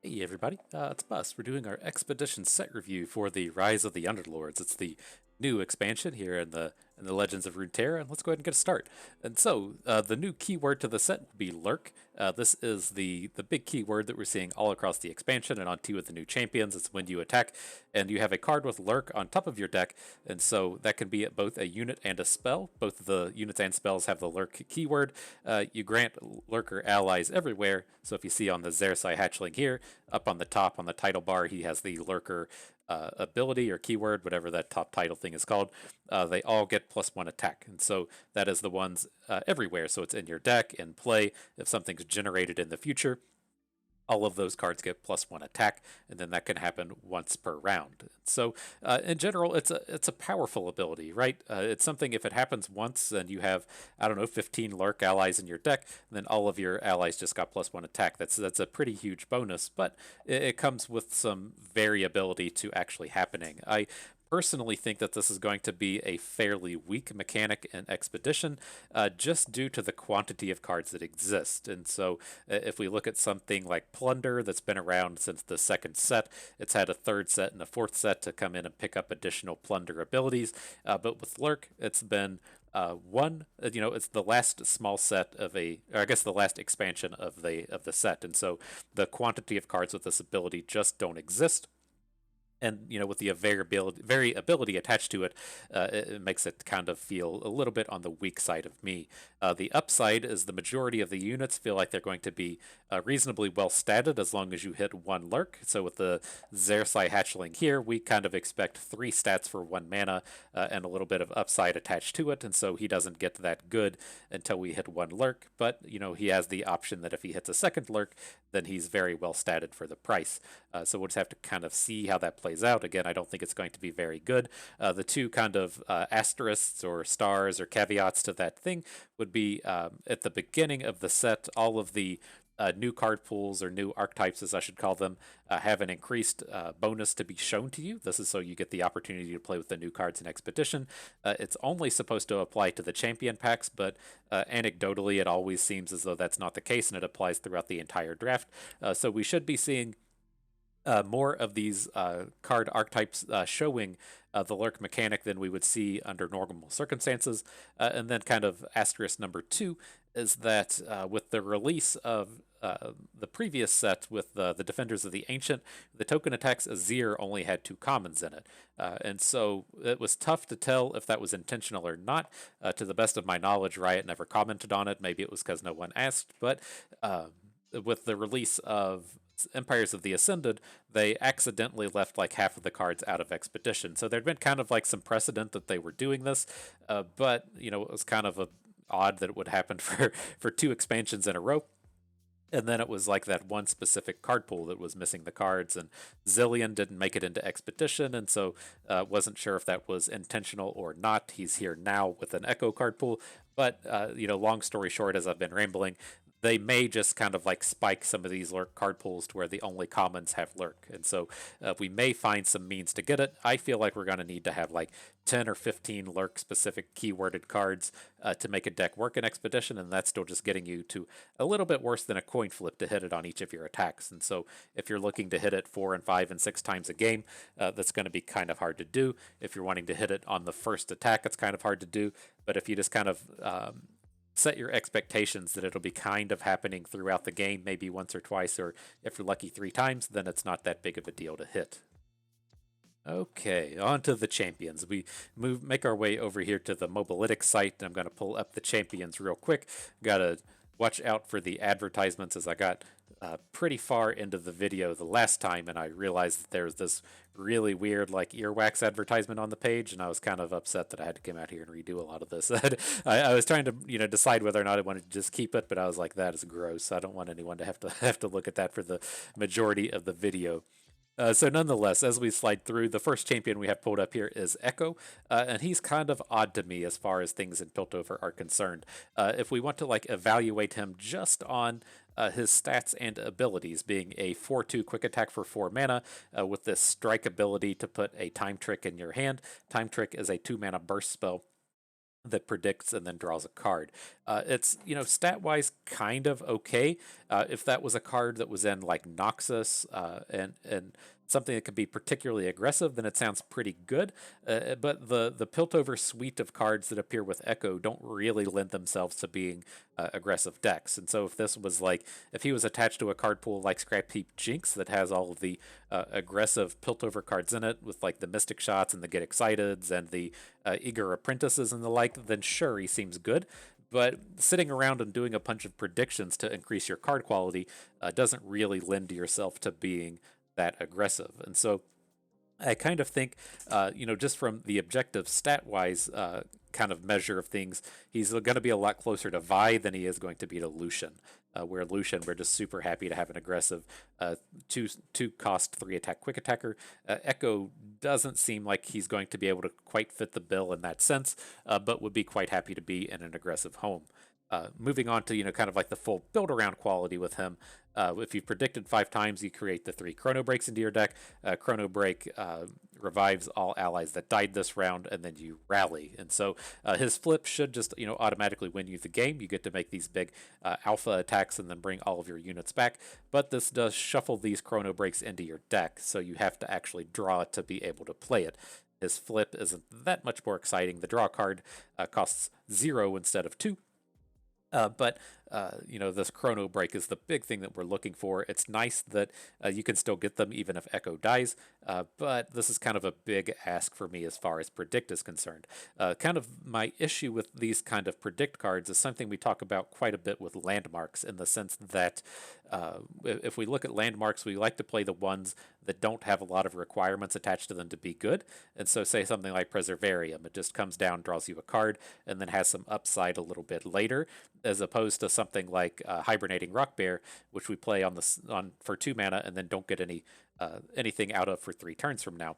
Hey everybody, it's Bust. We're doing our expedition set review for the Rise of the Underlords. It's the new expansion here in the Legends of Runeterra, and let's go ahead and get a start. And so, the new keyword to the set will be Lurk. This is the big keyword that we're seeing all across the expansion and on two of the new champions. It's when you attack, and you have a card with Lurk on top of your deck, and so that can be both a unit and a spell. Both of the units and spells have the Lurk keyword. You grant Lurker allies everywhere, so if you see on the Xersai Hatchling here, up on the top on the title bar, he has the Lurker ability or keyword, whatever that top title thing is called. They all get +1 attack, and so that is the ones everywhere. So it's in your deck, in play. If something's generated in the future, all of those cards get +1 attack, and then that can happen once per round. So, in general, it's a powerful ability, right? It's something if it happens once and you have, I don't know, 15 Lurk allies in your deck, then all of your allies just got +1 attack. That's a pretty huge bonus, but it comes with some variability to actually happening. I personally think that this is going to be a fairly weak mechanic in Expedition, just due to the quantity of cards that exist. And so, if we look at something like Plunder, that's been around since the second set, it's had a third set and a fourth set to come in and pick up additional Plunder abilities. But with Lurk, it's been it's the last small set of or I guess the last expansion of the set, and so the quantity of cards with this ability just don't exist. And with the variability attached to it, it makes it kind of feel a little bit on the weak side of me. The upside is the majority of the units feel like they're going to be reasonably well statted as long as you hit one Lurk. So with the Xersai Hatchling here, we kind of expect 3 stats for 1 mana and a little bit of upside attached to it, and so he doesn't get that good until we hit 1 Lurk. But he has the option that if he hits a second Lurk, then he's very well statted for the price. So we'll just have to kind of see how that plays out. Again, I don't think it's going to be very good. The two kind of asterisks or stars or caveats to that thing would be at the beginning of the set, all of the new card pools, or new archetypes as I should call them, have an increased bonus to be shown to you. This is so you get the opportunity to play with the new cards in Expedition. It's only supposed to apply to the champion packs, but anecdotally it always seems as though that's not the case, and it applies throughout the entire draft. So we should be seeing more of these card archetypes showing the Lurk mechanic than we would see under normal circumstances. And then kind of asterisk number 2 is that with the release of the previous set with the Defenders of the Ancient, the token attacks Azir only had 2 commons in it. And so it was tough to tell if that was intentional or not. To the best of my knowledge, Riot never commented on it. Maybe it was because no one asked, but with the release of Empires of the Ascended, they accidentally left like half of the cards out of Expedition. So there'd been kind of like some precedent that they were doing this, but it was kind of odd that it would happen for 2 expansions in a row. And then it was like that one specific card pool that was missing the cards, and Zillion didn't make it into Expedition, and so wasn't sure if that was intentional or not. He's here now with an Echo card pool, but long story short, as I've been rambling, they may just kind of like spike some of these Lurk card pools to where the only commons have Lurk. And so we may find some means to get it. I feel like we're going to need to have like 10 or 15 Lurk specific keyworded cards to make a deck work in Expedition, and that's still just getting you to a little bit worse than a coin flip to hit it on each of your attacks. And so if you're looking to hit it 4 and 5 and 6 times a game, that's going to be kind of hard to do. If you're wanting to hit it on the first attack, it's kind of hard to do. But if you just kind of set your expectations that it'll be kind of happening throughout the game, maybe once or twice, or if you're lucky 3 times, then it's not that big of a deal to hit. Okay, on to the champions. We make our way over here to the Mobilytics site. I'm going to pull up the champions real quick. Got to watch out for the advertisements, as I got pretty far into the video the last time, and I realized that there's this really weird like earwax advertisement on the page, and I was kind of upset that I had to come out here and redo a lot of this. I was trying to decide whether or not I wanted to just keep it, but I was like, that is gross. I don't want anyone to have to look at that for the majority of the video. So nonetheless, as we slide through, the first champion we have pulled up here is Echo, and he's kind of odd to me as far as things in Piltover are concerned. If we want to like evaluate him just on his stats and abilities, being a 4/2 quick attack for 4 mana with this strike ability to put a time trick in your hand. Time trick is a 2 mana burst spell that predicts and then draws a card. It's, stat-wise kind of okay. If that was a card that was in like Noxus and something that could be particularly aggressive, then it sounds pretty good. But the Piltover suite of cards that appear with Echo don't really lend themselves to being aggressive decks. And so if this was like, if he was attached to a card pool like Scrap Heap Jinx that has all of the aggressive Piltover cards in it with like the Mystic Shots and the Get Exciteds and the Eager Apprentices and the like, then sure, he seems good. But sitting around and doing a bunch of predictions to increase your card quality doesn't really lend yourself to being that aggressive. And so I kind of think, just from the objective stat-wise kind of measure of things, he's going to be a lot closer to Vi than he is going to be to Lucian. Where Lucian, we're just super happy to have an aggressive two cost 3 attack quick attacker. Echo doesn't seem like he's going to be able to quite fit the bill in that sense, but would be quite happy to be in an aggressive home. Moving on to, kind of like the full build around quality with him. If you've predicted 5 times, you create the 3 Chrono Breaks into your deck. Chrono Break revives all allies that died this round, and then you rally. And so his flip should just, automatically win you the game. You get to make these big alpha attacks and then bring all of your units back. But this does shuffle these Chrono Breaks into your deck, so you have to actually draw it to be able to play it. His flip isn't that much more exciting. The draw card costs 0 instead of 2. But this Chrono Break is the big thing that we're looking for. It's nice that you can still get them even if Echo dies, but this is kind of a big ask for me as far as Predict is concerned. Kind of my issue with these kind of Predict cards is something we talk about quite a bit with landmarks, in the sense that if we look at landmarks, we like to play the ones that don't have a lot of requirements attached to them to be good. And so say something like Preservarium, it just comes down, draws you a card, and then has some upside a little bit later, as opposed to something like Hibernating Rock Bear, which we play on for 2 mana and then don't get anything out of for 3 turns from now.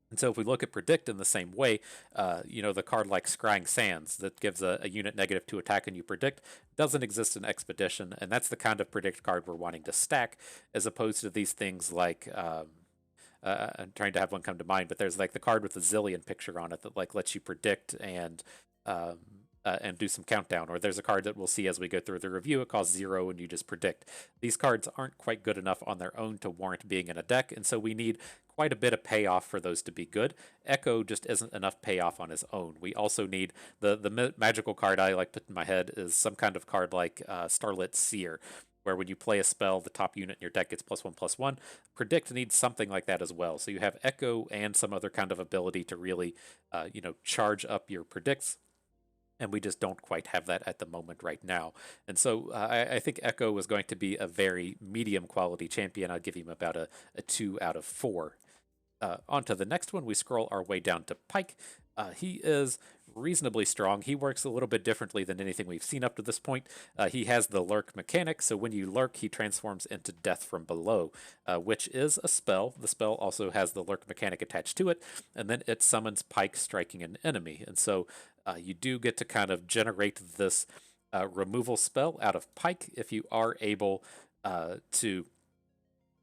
And so if we look at Predict in the same way, the card like Scrying Sands that gives a unit -2 attack and you predict doesn't exist in Expedition, and that's the kind of Predict card we're wanting to stack, as opposed to these things like I'm trying to have one come to mind, but there's like the card with the Zillion picture on it that like lets you predict and do some countdown. Or there's a card that we'll see as we go through the review. It costs 0 and you just predict. These cards aren't quite good enough on their own to warrant being in a deck, and so we need quite a bit of payoff for those to be good. Echo just isn't enough payoff on his own. We also need the magical card I like put in my head is some kind of card like Starlit Seer, where when you play a spell, the top unit in your deck gets +1/+1. Predict needs something like that as well. So you have Echo and some other kind of ability to really, charge up your predicts. And we just don't quite have that at the moment right now. And so I think Echo is going to be a very medium quality champion. I'd give him about a 2 out of 4. On to the next one, we scroll our way down to Pike. He is reasonably strong. He works a little bit differently than anything we've seen up to this point. He has the lurk mechanic, so when you lurk, he transforms into Death from Below, which is a spell. The spell also has the lurk mechanic attached to it, and then it summons Pike striking an enemy. And so you do get to kind of generate this removal spell out of Pike if you are able to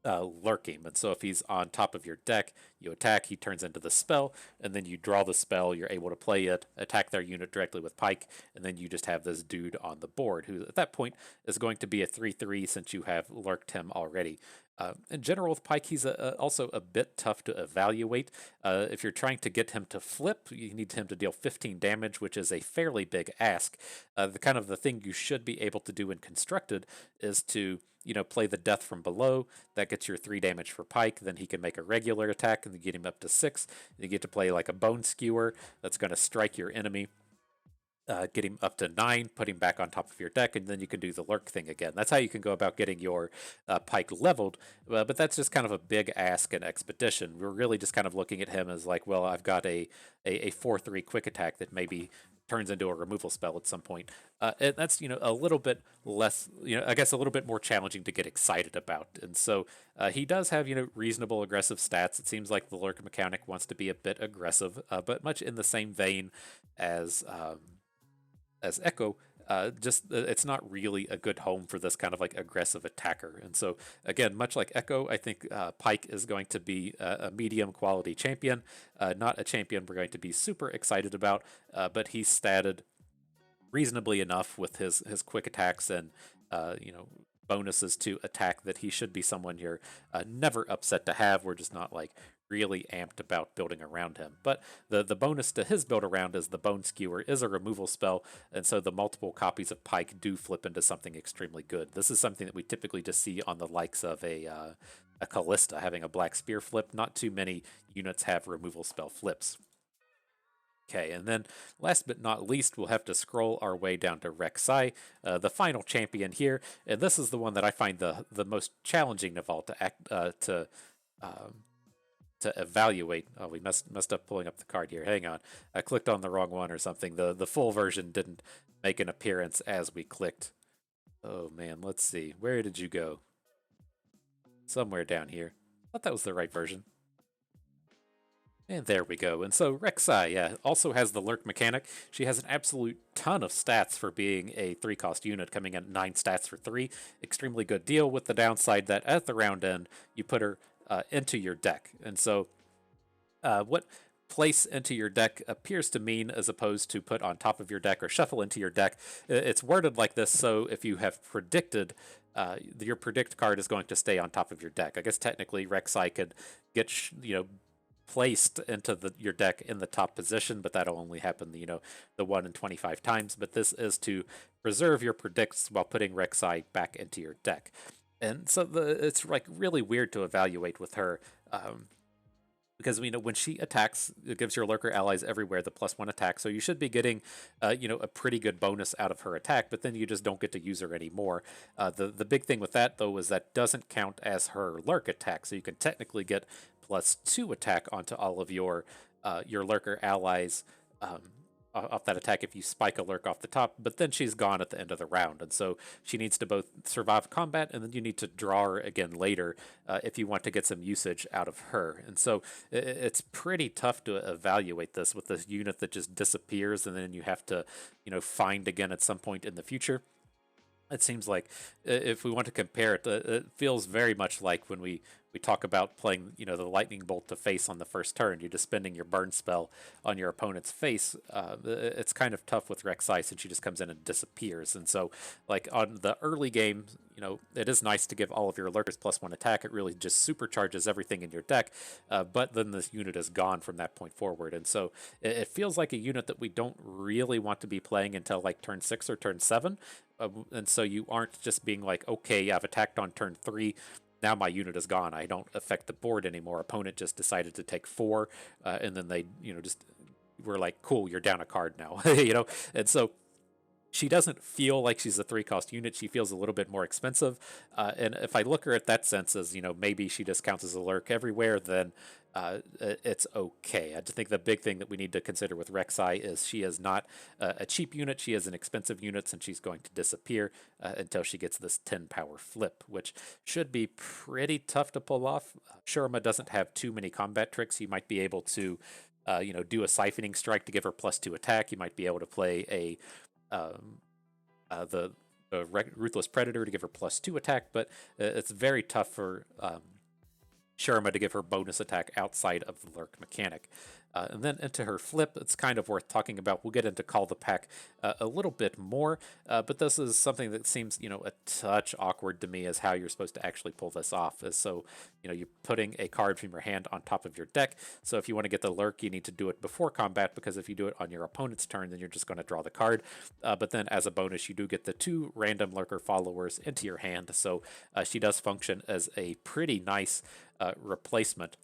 lurk him. And so if he's on top of your deck, you attack, he turns into the spell, and then you draw the spell, you're able to play it, attack their unit directly with Pike, and then you just have this dude on the board, who at that point is going to be a 3/3 since you have lurked him already. In general with Pike, he's also a bit tough to evaluate. If you're trying to get him to flip, you need him to deal 15 damage, which is a fairly big ask. The thing you should be able to do in Constructed is to play the Death from Below. That gets your 3 damage for Pike. Then he can make a regular attack and get him up to 6. You get to play like a Bone Skewer that's going to strike your enemy. Get him up to 9, put him back on top of your deck, and then you can do the lurk thing again. That's how you can go about getting your Pike leveled, but that's just kind of a big ask in Expedition. We're really just kind of looking at him as like, well, I've got a 4/3 quick attack that maybe turns into a removal spell at some point. And that's, a little bit less, I guess a little bit more challenging to get excited about. And so he does have, reasonable aggressive stats. It seems like the lurk mechanic wants to be a bit aggressive, but much in the same vein as Echo. it's not really a good home for this kind of like aggressive attacker. And so again, much like Echo, I think Pyke is going to be a medium quality champion, not a champion we're going to be super excited about, but he's statted reasonably enough with his quick attacks and bonuses to attack that he should be someone you're never upset to have. We're just not like really amped about building around him. But the bonus to his build around is the Bone Skewer is a removal spell, and so the multiple copies of Pyke do flip into something extremely good. This is something that we typically just see on the likes of a Callista having a Black Spear flip. Not too many units have removal spell flips. Okay, and then last but not least, we'll have to scroll our way down to Rek'Sai, the final champion here, and this is the one that I find the most challenging of all to evaluate. Oh, we messed up pulling up the card here. Hang on, I clicked on the wrong one or something. The full version didn't make an appearance as we clicked. Oh man, let's see. Where did you go? Somewhere down here. I thought that was the right version. And there we go. And so Rek'Sai, yeah, also has the lurk mechanic. She has an absolute ton of stats for being a 3-cost unit, coming in 9 stats for 3. Extremely good deal, with the downside that at the round end, you put her into your deck. And so what place into your deck appears to mean, as opposed to put on top of your deck or shuffle into your deck, it's worded like this, so if you have predicted your predict card is going to stay on top of your deck. I guess technically Rek'Sai could get placed into your deck in the top position, but that'll only happen the 1 in 25 times. But this is to preserve your predicts while putting Rek'Sai back into your deck. And so it's like really weird to evaluate with her, because when she attacks, it gives your lurker allies everywhere the +1 attack, so you should be getting a pretty good bonus out of her attack, but then you just don't get to use her anymore. The big thing with that, though, is that doesn't count as her lurk attack, so you can technically get +2 attack onto all of your lurker allies off that attack if you spike a lurk off the top, but then she's gone at the end of the round, and so she needs to both survive combat, and then you need to draw her again later if you want to get some usage out of her. And so it's pretty tough to evaluate this with this unit that just disappears, and then you have to find again at some point in the future. It seems like, if we want to compare it, it feels very much like when we talk about playing, the lightning bolt to face on the first turn. You're just spending your burn spell on your opponent's face. It's kind of tough with Rek'Sai since she just comes in and disappears. And so, like on the early game, it is nice to give all of your lurkers +1 attack. It really just supercharges everything in your deck. But then this unit is gone from that point forward. And so it feels like a unit that we don't really want to be playing until like turn 6 or turn 7. And so you aren't just being like, okay, I've attacked on turn 3. Now my unit is gone. I don't affect the board anymore. Opponent just decided to take 4, and then they, just were like, cool, you're down a card now, And so she doesn't feel like she's a 3-cost unit. She feels a little bit more expensive. And if I look at her at that sense as, maybe she just counts as a lurk everywhere, then it's okay. I just think the big thing that we need to consider with Rek'Sai is she is not a cheap unit. She is an expensive unit, and she's going to disappear until she gets this 10 power flip, which should be pretty tough to pull off. Shurima doesn't have too many combat tricks. You might be able to, do a siphoning strike to give her +2 attack. You might be able to play the Ruthless Predator to give her +2 attack, but it's very tough for Shurima to give her bonus attack outside of the lurk mechanic. And then into her flip, it's kind of worth talking about. We'll get into Call the Pack a little bit more, but this is something that seems, a touch awkward to me as how you're supposed to actually pull this off. So, you're putting a card from your hand on top of your deck. So if you want to get the lurk, you need to do it before combat, because if you do it on your opponent's turn, then you're just going to draw the card. But then as a bonus, you do get the 2 random lurker followers into your hand. So she does function as a pretty nice replacement,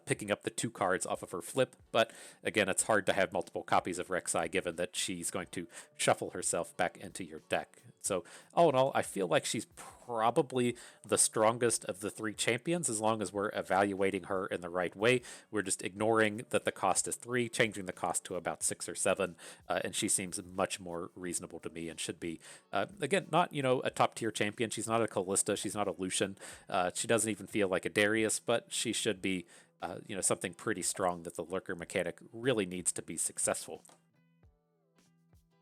picking up the 2 cards off of her flip. But again, it's hard to have multiple copies of Rek'Sai given that she's going to shuffle herself back into your deck. So all in all, I feel like she's probably the strongest of the 3 champions, as long as we're evaluating her in the right way. We're just ignoring that the cost is 3, changing the cost to about 6 or 7, and she seems much more reasonable to me and should be, again, not, a top-tier champion. She's not a Callista. She's not a Lucian. She doesn't even feel like a Darius, but she should be something pretty strong that the lurker mechanic really needs to be successful.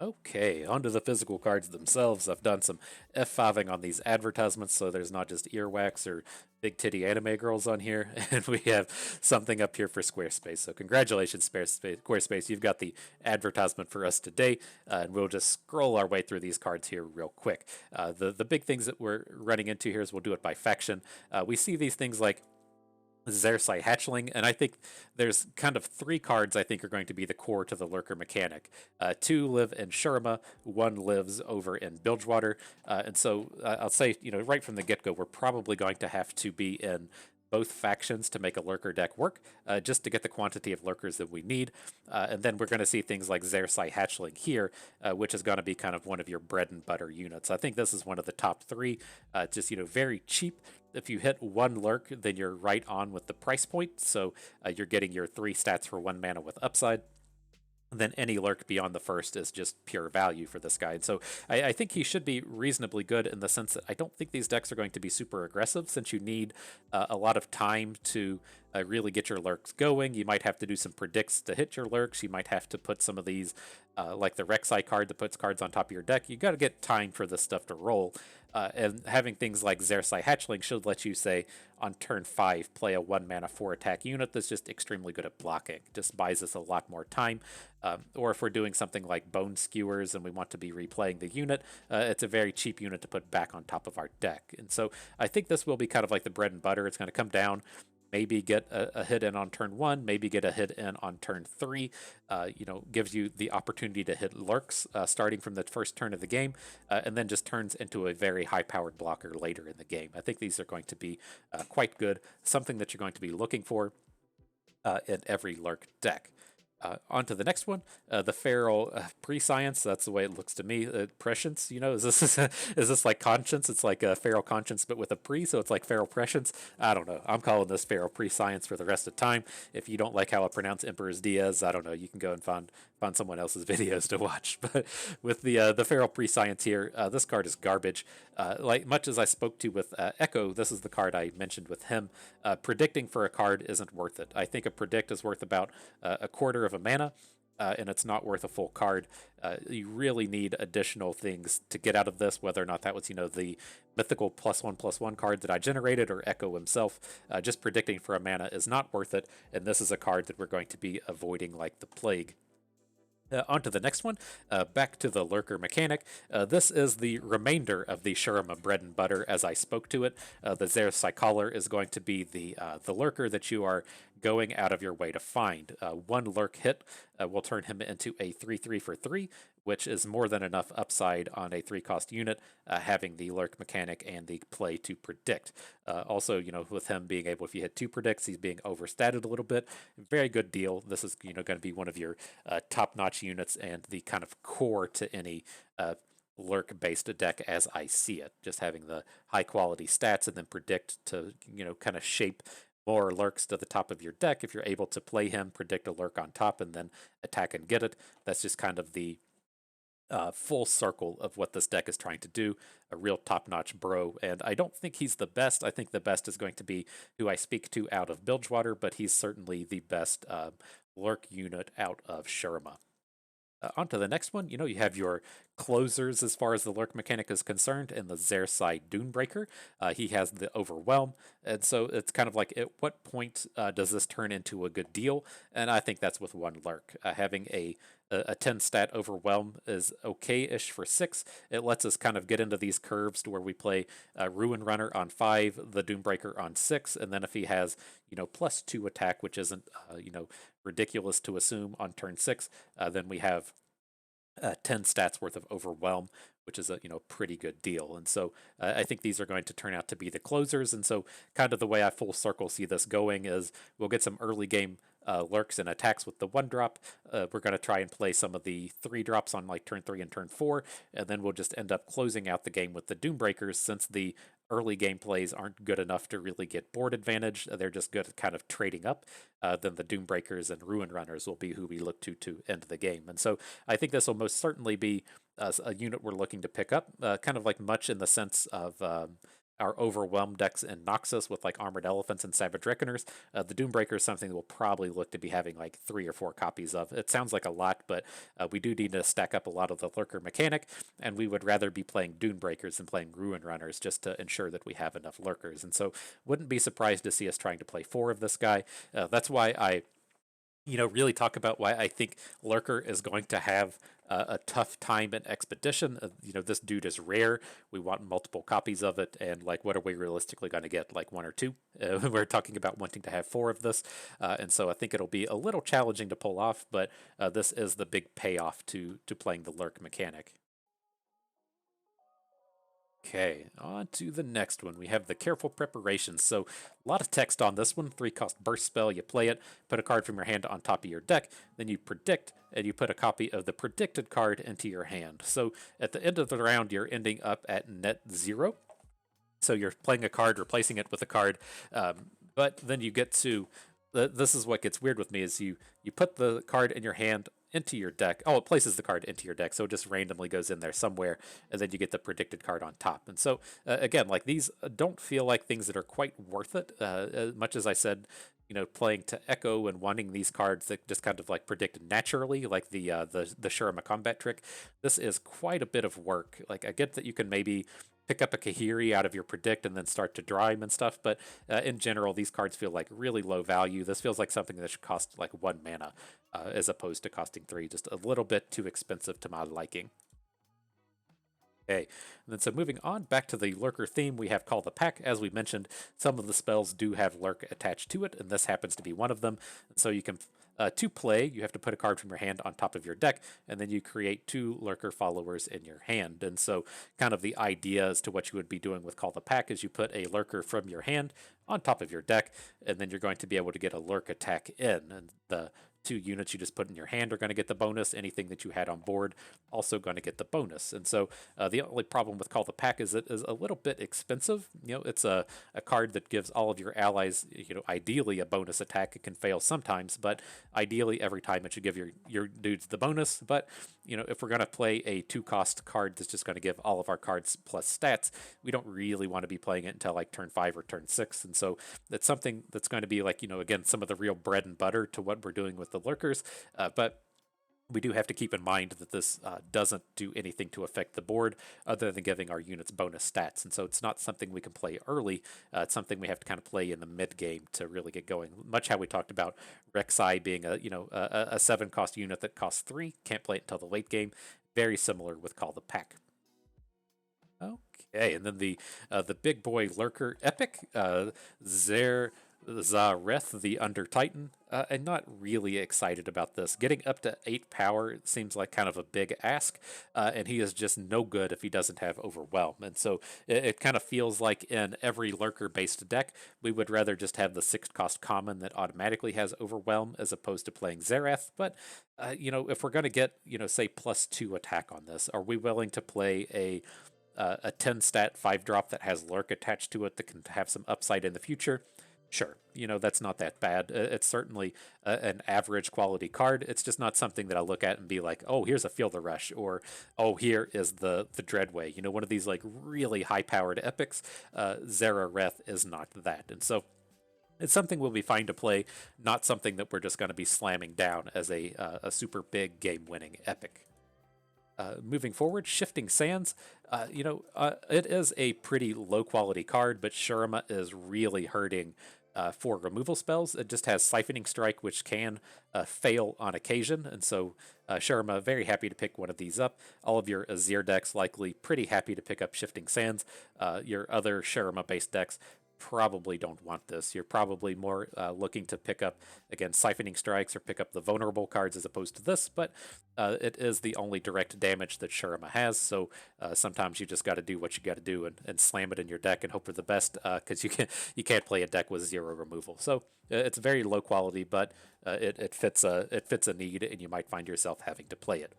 Okay, onto the physical cards themselves. I've done some F5ing on these advertisements, so there's not just earwax or big titty anime girls on here, and we have something up here for Squarespace. So congratulations, Squarespace. You've got the advertisement for us today, and we'll just scroll our way through these cards here real quick. The big things that we're running into here is we'll do it by faction. We see these things like Xerxite Hatchling, and I think there's kind of three cards I think are going to be the core to the Lurker mechanic. Two live in Shurima, one lives over in Bilgewater, and so I'll say, right from the get-go, we're probably going to have to be in both factions to make a Lurker deck work, just to get the quantity of Lurkers that we need. And then we're going to see things like Xerxite Hatchling here, which is going to be kind of one of your bread and butter units. I think this is one of the top three, just, very cheap. If you hit one lurk, then you're right on with the price point. So you're getting your 3 stats for 1 mana with upside. Then any lurk beyond the first is just pure value for this guy. And so I think he should be reasonably good in the sense that I don't think these decks are going to be super aggressive, since you need a lot of time to really get your lurks going. You might have to do some predicts to hit your lurks. You might have to put some of these, like the Rek'Sai card that puts cards on top of your deck. You got to get time for this stuff to roll. And having things like Xerxite Hatchling should let you, say, on turn 5, play a 1 mana 4 attack unit that's just extremely good at blocking. Just buys us a lot more time. Or if we're doing something like Bone Skewers and we want to be replaying the unit, it's a very cheap unit to put back on top of our deck. And so I think this will be kind of like the bread and butter. It's going to come down, maybe get a hit in on turn 1, maybe get a hit in on turn 3. Gives you the opportunity to hit lurks starting from the first turn of the game, and then just turns into a very high-powered blocker later in the game. I think these are going to be quite good, something that you're going to be looking for in every lurk deck. On to the next one, the Feral Prescience. That's the way it looks to me. Prescience, is this like Conscience? It's like a Feral Conscience, but with a pre, so it's like Feral Prescience. I don't know. I'm calling this Feral Prescience for the rest of time. If you don't like how I pronounce Emperor's Diaz, I don't know. You can go and find someone else's videos to watch. But with the Feral Prescience here, this card is garbage. Like much as I spoke to with Echo, this is the card I mentioned with him. Predicting for a card isn't worth it. I think a predict is worth about a quarter of a mana, and it's not worth a full card. You really need additional things to get out of this, whether or not that was, the mythical +1/+1 card that I generated or Echo himself. Just predicting for a mana is not worth it, and this is a card that we're going to be avoiding like the plague. On to the next one, back to the Lurker mechanic. This is the remainder of the Shurima bread and butter as I spoke to it. The Xerxite Collar is going to be the Lurker that you are going out of your way to find. One lurk hit will turn him into a 3/3 for 3, which is more than enough upside on a 3-cost unit, having the lurk mechanic and the play to predict. Also, with him being able, if you hit 2 predicts, he's being overstated a little bit. Very good deal. This is, going to be one of your top-notch units and the kind of core to any lurk-based deck as I see it. Just having the high-quality stats and then predict to, kind of shape more lurks to the top of your deck. If you're able to play him, predict a lurk on top, and then attack and get it, that's just kind of the full circle of what this deck is trying to do. A real top-notch bro, and I don't think he's the best. I think the best is going to be who I speak to out of Bilgewater, but he's certainly the best lurk unit out of Shurima. On to the next one. You have your closers as far as the lurk mechanic is concerned, and the Xerxite Dunebreaker. He has the Overwhelm, and so it's kind of like, at what point does this turn into a good deal? And I think that's with one lurk. Having a 10 stat Overwhelm is okay-ish for 6. It lets us kind of get into these curves to where we play Ruin Runner on 5, the Dunebreaker on 6, and then if he has, +2 attack, which isn't, ridiculous to assume on turn 6, then we have 10 stats worth of Overwhelm, which is a pretty good deal. And so I think these are going to turn out to be the closers. And so kind of the way I full circle see this going is we'll get some early game lurks and attacks with the 1-drop. We're going to try and play some of the 3-drops on like turn 3 and turn 4, and then we'll just end up closing out the game with the Dunebreakers, since the early game plays aren't good enough to really get board advantage. They're just good at kind of trading up. Then the Dunebreakers and Ruin Runners will be who we look to end the game. And so I think this will most certainly be a unit we're looking to pick up, kind of like much in the sense of our overwhelmed decks in Noxus with like Armored Elephants and Savage Reckoners. The Doombreaker is something that we'll probably look to be having like 3 or 4 copies of. It sounds like a lot, but we do need to stack up a lot of the Lurker mechanic, and we would rather be playing Doombreakers than playing Ruin Runners just to ensure that we have enough Lurkers. And so wouldn't be surprised to see us trying to play 4 of this guy. That's why I really talk about why I think Lurker is going to have a tough time in Expedition. This dude is rare. We want multiple copies of it, and like, what are we realistically going to get? Like 1 or 2? We're talking about wanting to have 4 of this, and so I think it'll be a little challenging to pull off. But this is the big payoff to playing the Lurk mechanic. Okay, on to the next one. We have the Careful Preparation. So, a lot of text on this one. 3-cost burst spell. You play it, put a card from your hand on top of your deck, then you predict, and you put a copy of the predicted card into your hand. So, at the end of the round, you're ending up at net 0. So, you're playing a card, replacing it with a card, but then you get to. This is what gets weird with me is you put the card in your hand into your deck. Oh, it places the card into your deck, so it just randomly goes in there somewhere, and then you get the predicted card on top. And so, again, like these don't feel like things that are quite worth it. As much as I said, playing to Echo and wanting these cards that just kind of like predict naturally, like the Shurima combat trick. This is quite a bit of work. Like I get that you can maybe pick up a Kahiri out of your predict and then start to draw him and stuff, but in general, these cards feel like really low value. This feels like something that should cost like 1 mana as opposed to costing 3, just a little bit too expensive to my liking. Okay, and then so moving on back to the Lurker theme, we have Call the Pack. As we mentioned, some of the spells do have Lurk attached to it, and this happens to be one of them. And so you can, to play, you have to put a card from your hand on top of your deck, and then you create 2 Lurker followers in your hand. And so kind of the idea as to what you would be doing with Call the Pack is you put a Lurker from your hand on top of your deck, and then you're going to be able to get a Lurk attack in. And the 2 units you just put in your hand are going to get the bonus. Anything that you had on board also going to get the bonus. And so the only problem with Call the Pack is it is a little bit expensive. It's a card that gives all of your allies, ideally a bonus attack. It can fail sometimes, but ideally every time it should give your dudes the bonus. But if we're going to play a 2-cost card that's just going to give all of our cards plus stats, we don't really want to be playing it until like turn 5 or turn 6. And so that's something that's going to be like, again, some of the real bread and butter to what we're doing with the Lurkers. But we do have to keep in mind that this doesn't do anything to affect the board other than giving our units bonus stats. And so it's not something we can play early. It's something we have to kind of play in the mid game to really get going. Much how we talked about Rek'Sai being a 7-cost unit that costs 3. Can't play it until the late game. Very similar with Call the Pack. Okay, and then the big boy Lurker epic, Zareth the Under Titan. I'm not really excited about this. Getting up to 8 power seems like kind of a big ask, and he is just no good if he doesn't have Overwhelm. And so it kind of feels like in every Lurker-based deck, we would rather just have the 6-cost common that automatically has Overwhelm as opposed to playing Zareth. But, if we're going to get, say, +2 attack on this, are we willing to play a 10-stat 5-drop that has Lurk attached to it that can have some upside in the future? Sure, that's not that bad. It's certainly an average quality card. It's just not something that I look at and be like, oh, here's a Feel the Rush, or oh, here is the Dreadway. One of these like really high-powered epics. Zareth is not that. And so it's something we'll be fine to play, not something that we're just going to be slamming down as a super big game-winning epic. Moving forward, Shifting Sands. It is a pretty low-quality card, but Shurima is really hurting for removal spells. It just has Siphoning Strike, which can fail on occasion, and so Shurima, very happy to pick one of these up. All of your Azir decks likely pretty happy to pick up Shifting Sands. Your other Shurima-based decks probably don't want this. You're probably more looking to pick up, again, Siphoning Strikes or pick up the vulnerable cards as opposed to this, but it is the only direct damage that Shurima has, so sometimes you just got to do what you got to do and slam it in your deck and hope for the best, because you can't play a deck with 0 removal. So it's very low quality, but it fits a need, and you might find yourself having to play it.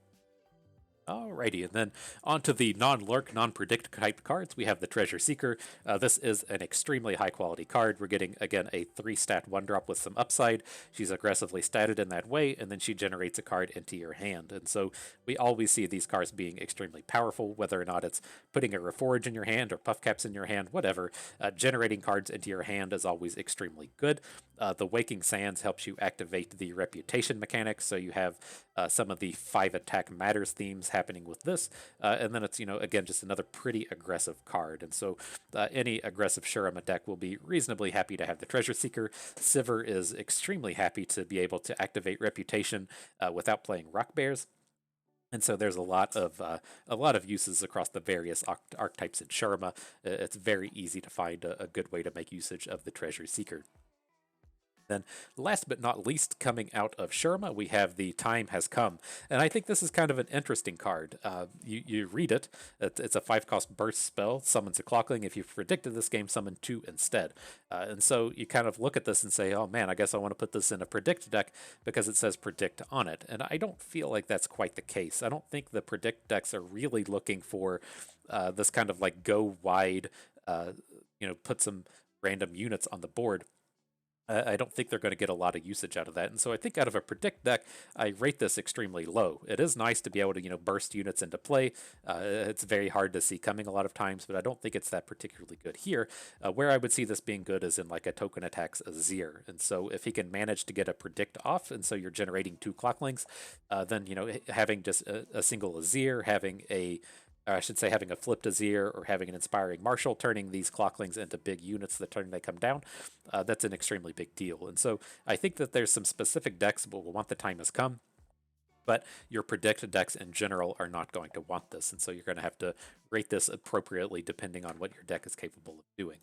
Alrighty, and then onto the non-lurk, non-predict type cards, we have the Treasure Seeker. This is an extremely high-quality card. We're getting, again, a 3-stat 1-drop with some upside. She's aggressively statted in that way, and then she generates a card into your hand. And so we always see these cards being extremely powerful, whether or not it's putting a Reforge in your hand or Puff Caps in your hand, whatever. Generating cards into your hand is always extremely good. The Waking Sands helps you activate the Reputation mechanic, so you have some of the 5-attack matters themes happening with this, and then it's, again, just another pretty aggressive card. And so any aggressive Shurima deck will be reasonably happy to have the Treasure Seeker. Sivir is extremely happy to be able to activate Reputation without playing Rock Bears. And so there's a lot of uses across the various archetypes in Shurima. It's very easy to find a good way to make usage of the Treasure Seeker. Then, last but not least, coming out of Shurima, we have the Time Has Come. And I think this is kind of an interesting card. You read it. It's a 5-cost burst spell, summons a Clockling. If you've predicted this game, summon 2 instead. And so you kind of look at this and say, oh man, I guess I want to put this in a predict deck because it says predict on it. And I don't feel like that's quite the case. I don't think the predict decks are really looking for this kind of like go wide, put some random units on the board. I don't think they're going to get a lot of usage out of that. And so I think out of a predict deck, I rate this extremely low. It is nice to be able to, burst units into play. It's very hard to see coming a lot of times, but I don't think it's that particularly good here. Where I would see this being good is in like a token attacks Azir. And so if he can manage to get a predict off, and so you're generating 2 Clocklings, then, having just a single Azir, having a flipped Azir or having an Inspiring Marshal, turning these Clocklings into big units the turn they come down, that's an extremely big deal. And so I think that there's some specific decks that will want the Time Has Come, but your predict decks in general are not going to want this. And so you're going to have to rate this appropriately depending on what your deck is capable of doing.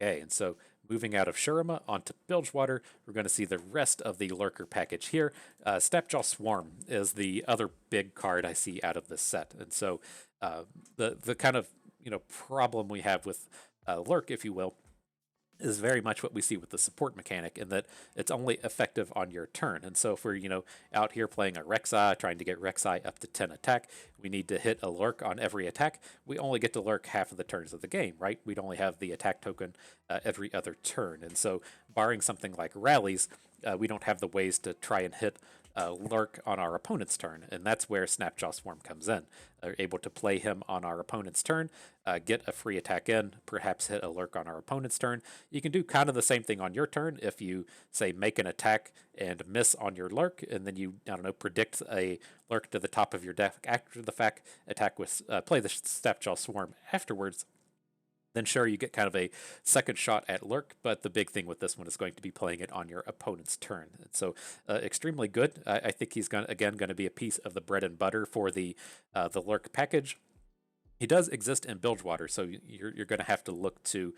Okay, and so moving out of Shurima onto Bilgewater, we're going to see the rest of the Lurker package here. Snapjaw Swarm is the other big card I see out of this set. And so the kind of problem we have with Lurk, if you will, is very much what we see with the support mechanic, in that it's only effective on your turn. And so if we're, out here playing a Rek'Sai, trying to get Rek'Sai up to 10 attack, we need to hit a lurk on every attack. We only get to lurk half of the turns of the game, right? We'd only have the attack token every other turn. And so barring something like rallies, we don't have the ways to try and hit lurk on our opponent's turn, and that's where Snapjaw Swarm comes in. Able to play him on our opponent's turn, get a free attack in, perhaps hit a lurk on our opponent's turn. You can do kind of the same thing on your turn if you, say, make an attack and miss on your lurk, and then you, predict a lurk to the top of your deck after the fact, attack with, play the Snapjaw Swarm afterwards. Then sure, you get kind of a second shot at lurk, but the big thing with this one is going to be playing it on your opponent's turn. And so extremely good. I think he's going to be a piece of the bread and butter for the lurk package. He does exist in Bilgewater, so you're going to have to look to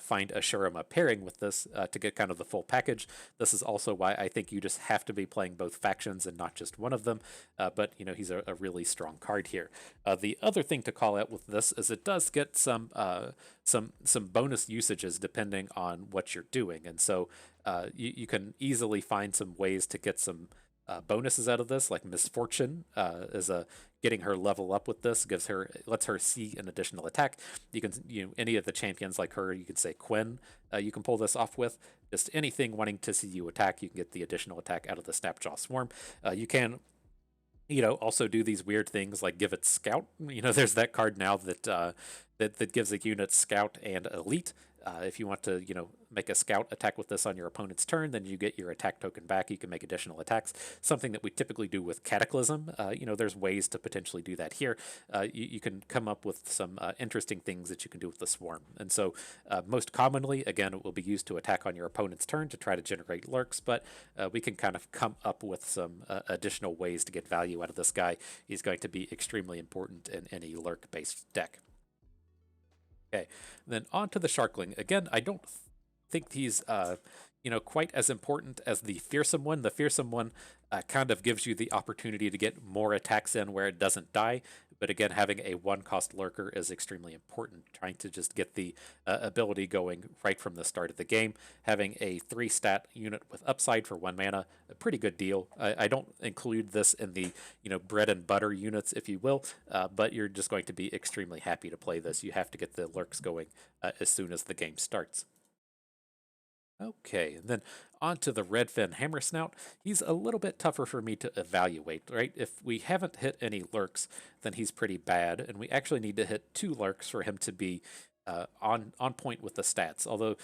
find a Shurima pairing with this to get kind of the full package. This is also why I think you just have to be playing both factions and not just one of them. But he's a really strong card here. The other thing to call out with this is it does get some bonus usages depending on what you're doing, and so you can easily find some ways to get some bonuses out of this, like Misfortune is getting her level up with this, lets her see an additional attack. You can, any of the champions like her, you could say Quinn, you can pull this off with. Just anything wanting to see you attack, you can get the additional attack out of the Snapjaw Swarm. You can, also do these weird things like give it Scout. There's that card now that that gives a unit Scout and Elite. If you want to, make a Scout attack with this on your opponent's turn, then you get your attack token back. You can make additional attacks, something that we typically do with Cataclysm. There's ways to potentially do that here. You can come up with some interesting things that you can do with the Swarm. And so most commonly, again, it will be used to attack on your opponent's turn to try to generate lurks, but we can kind of come up with some additional ways to get value out of this guy. He's going to be extremely important in any lurk-based deck. Okay, then on to the Sharkling. Again, I don't think he's, quite as important as the Fearsome one. The Fearsome one kind of gives you the opportunity to get more attacks in where it doesn't die, But again, having a 1-cost lurker is extremely important, trying to just get the ability going right from the start of the game. Having a 3-stat unit with upside for 1 mana, a pretty good deal. I don't include this in the bread and butter units, if you will, but you're just going to be extremely happy to play this. You have to get the lurks going as soon as the game starts. Okay, and then on to the REDFIN HAMMERSNOUT. He's a little bit tougher for me to evaluate, right? If we haven't hit any lurks, then he's pretty bad, and we actually need to hit 2 lurks for him to be on point with the stats. Although,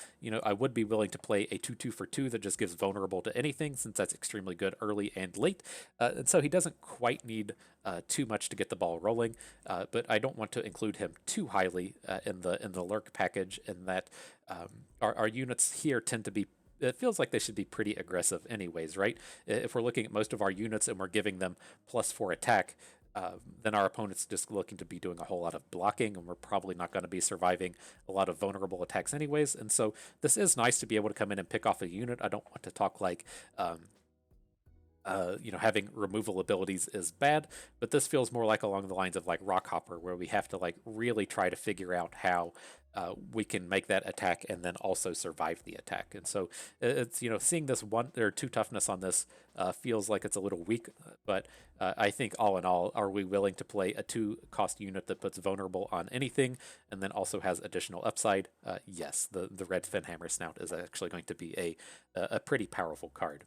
I would be willing to play a 2/2 for 2 that just gives vulnerable to anything, since that's extremely good early and late. And so he doesn't quite need too much to get the ball rolling, but I don't want to include him too highly in the lurk package, in that our units here tend to be, it feels like they should be pretty aggressive anyways, right? If we're looking at most of our units and we're giving them +4 attack, then our opponent's just looking to be doing a whole lot of blocking, and we're probably not going to be surviving a lot of vulnerable attacks anyways. And so this is nice to be able to come in and pick off a unit. I don't want to talk like having removal abilities is bad, but this feels more like along the lines of like Rockhopper, where we have to like really try to figure out how we can make that attack and then also survive the attack. And so it's, seeing this 1 or 2 toughness on this feels like it's a little weak, but I think all in all, are we willing to play a 2-cost unit that puts vulnerable on anything and then also has additional upside? Yes, the REDFIN HAMMERSNOUT is actually going to be a pretty powerful card.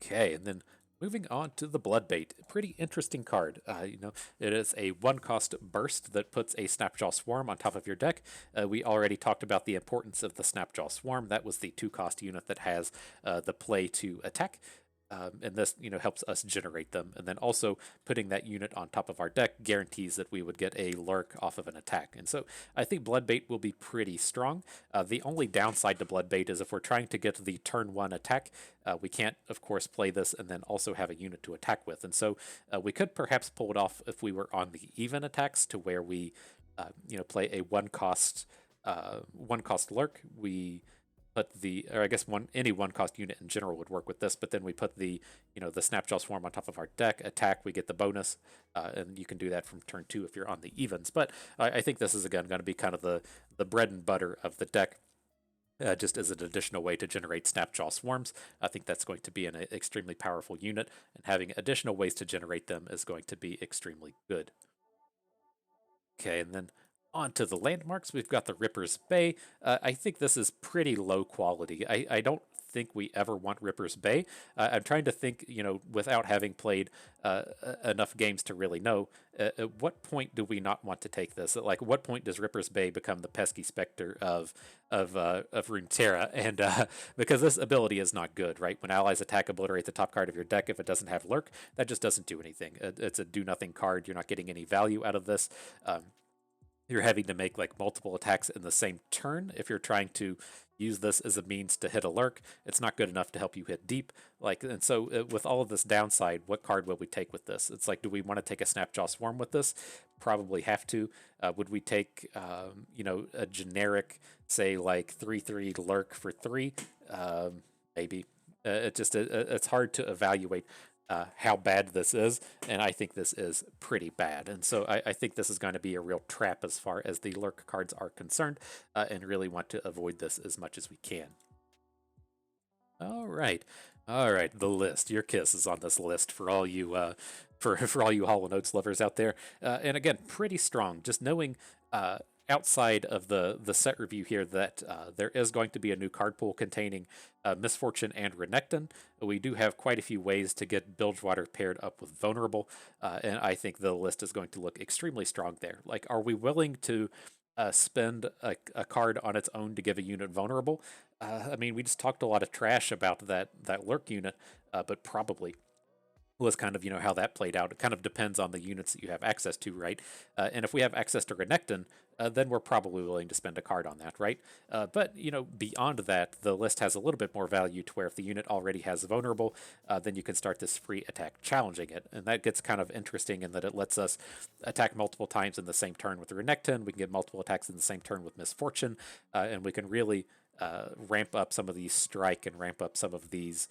Okay, and then moving on to the BLOODBAIT, pretty interesting card. It is a 1-cost burst that puts a Snapjaw Swarm on top of your deck. We already talked about the importance of the Snapjaw Swarm. That was the 2-cost unit that has the play to attack. And this, helps us generate them. And then also putting that unit on top of our deck guarantees that we would get a lurk off of an attack. And so I think BLOODBAIT will be pretty strong. The only downside to BLOODBAIT is if we're trying to get the turn 1 attack, we can't, of course, play this and then also have a unit to attack with. And so we could perhaps pull it off if we were on the even attacks, to where we, play a 1-cost lurk. We put or I guess any 1-cost unit in general would work with this, but then we put the Snapjaw Swarm on top of our deck, attack, we get the bonus, and you can do that from turn 2 if you're on the evens. But I think this is, again, going to be kind of the bread and butter of the deck, just as an additional way to generate Snapjaw Swarms. I think that's going to be an extremely powerful unit, and having additional ways to generate them is going to be extremely good. Okay, and then on to the landmarks, we've got the Ripper's Bay. I think this is pretty low quality. I don't think we ever want Ripper's Bay. I'm trying to think, without having played enough games to really know, at what point do we not want to take this? Like, what point does Ripper's Bay become the pesky specter of Runeterra? And because this ability is not good, right? When allies attack, obliterate the top card of your deck. If it doesn't have lurk, that just doesn't do anything. It's a do-nothing card. You're not getting any value out of this. You're having to make like multiple attacks in the same turn. If you're trying to use this as a means to hit a lurk, it's not good enough to help you hit deep. And so with all of this downside, what card would we take with this? It's like, do we want to take a Snapjaw Swarm with this? Probably have to. Would we take, a generic, say like 3/3 lurk for 3? Maybe. It's hard to evaluate how bad this is, and I think this is pretty bad. And so I think this is going to be a real trap as far as the lurk cards are concerned, and really want to avoid this as much as we can. All right, the list. Your kiss is on this list for all you for all you Hollow Notes lovers out there. And again, pretty strong. Just knowing outside of the set review here that there is going to be a new card pool containing Misfortune and Renekton. We do have quite a few ways to get Bilgewater paired up with Vulnerable, and I think the list is going to look extremely strong there. Like, are we willing to spend a card on its own to give a unit Vulnerable? I mean, we just talked a lot of trash about that lurk unit, but probably was kind of, how that played out. It kind of depends on the units that you have access to, right? And if we have access to Renekton, then we're probably willing to spend a card on that, right? But, beyond that, the list has a little bit more value to where if the unit already has Vulnerable, then you can start this free attack challenging it. And that gets kind of interesting in that it lets us attack multiple times in the same turn with Renekton. We can get multiple attacks in the same turn with Misfortune, and we can really ramp up some of these strike and ramp up some of these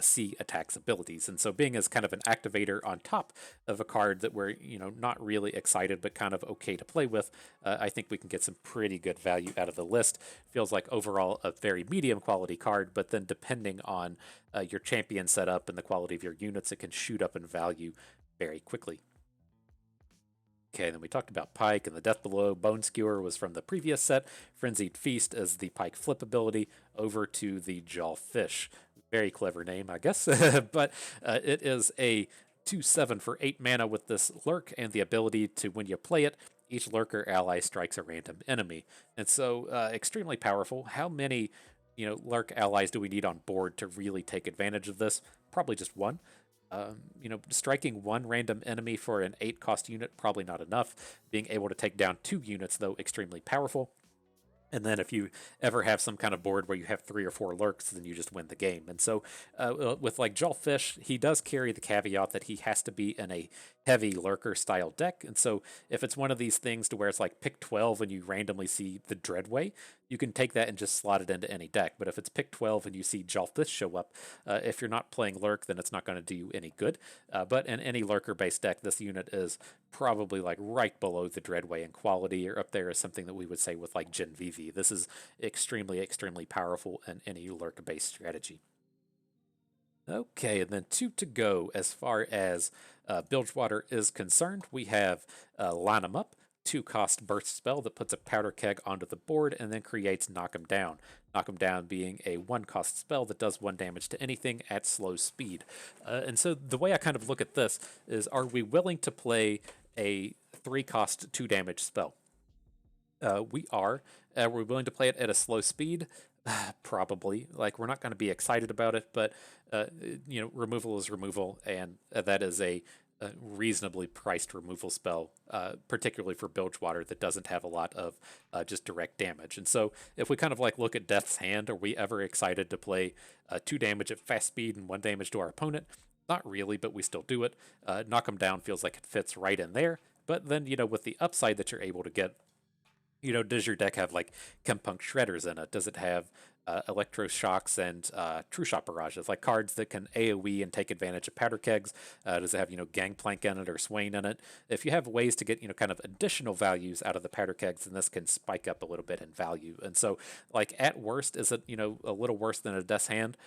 see attacks abilities. And so being as kind of an activator on top of a card that we're, not really excited but kind of okay to play with, I think we can get some pretty good value out of the list. Feels like overall a very medium quality card, but then depending on your champion setup and the quality of your units, it can shoot up in value very quickly. Okay, then we talked about Pike and the Death Below. Bone Skewer was from the previous set. Frenzied Feast as the Pike flip ability over to the Jawfish. Very clever name, I guess. But it is a 2/7 for 8 mana with this lurk and the ability to, when you play it, each lurker ally strikes a random enemy. And so extremely powerful. How many lurk allies do we need on board to really take advantage of this? Probably just one. Striking one random enemy for an 8-cost unit, probably not enough. Being able to take down 2 units, though, extremely powerful. And then if you ever have some kind of board where you have 3 or 4 lurks, then you just win the game. And so with like Jawfish, he does carry the caveat that he has to be in a heavy lurker style deck. And so if it's one of these things to where it's like pick 12 and you randomly see the Dreadway, you can take that and just slot it into any deck. But if it's pick 12 and you see Jawfish show up, if you're not playing lurk, then it's not going to do you any good. But in any lurker based deck, this unit is probably like right below the Dreadway in quality, or up there as something that we would say with like Gen VV. This is extremely, extremely powerful in any lurk based strategy. Okay, and then 2 to go as far as Bilgewater is concerned. We have Line 'em Up, 2-cost burst spell that puts a powder keg onto the board and then creates Knock 'em Down. Knock 'em Down being a 1-cost spell that does 1 damage to anything at slow speed. And so the way I kind of look at this is, are we willing to play a 3-cost 2-damage spell? We are. We're willing to play it at a slow speed. Probably. Like, we're not going to be excited about it, but removal is removal, and that is a reasonably priced removal spell, particularly for Bilgewater that doesn't have a lot of just direct damage. And so if we kind of like look at Death's Hand, are we ever excited to play 2 damage at fast speed and 1 damage to our opponent? Not really, but we still do it. Knock 'em Down feels like it fits right in there. But then, with the upside that you're able to get, does your deck have like Chempunk Shredders in it? Does it have Electroshocks and True Shot Barrages, like cards that can AoE and take advantage of powder kegs? Does it have, Gangplank in it or Swain in it? If you have ways to get, kind of additional values out of the powder kegs, then this can spike up a little bit in value. And so, like, at worst, is it, a little worse than a Death's Hand?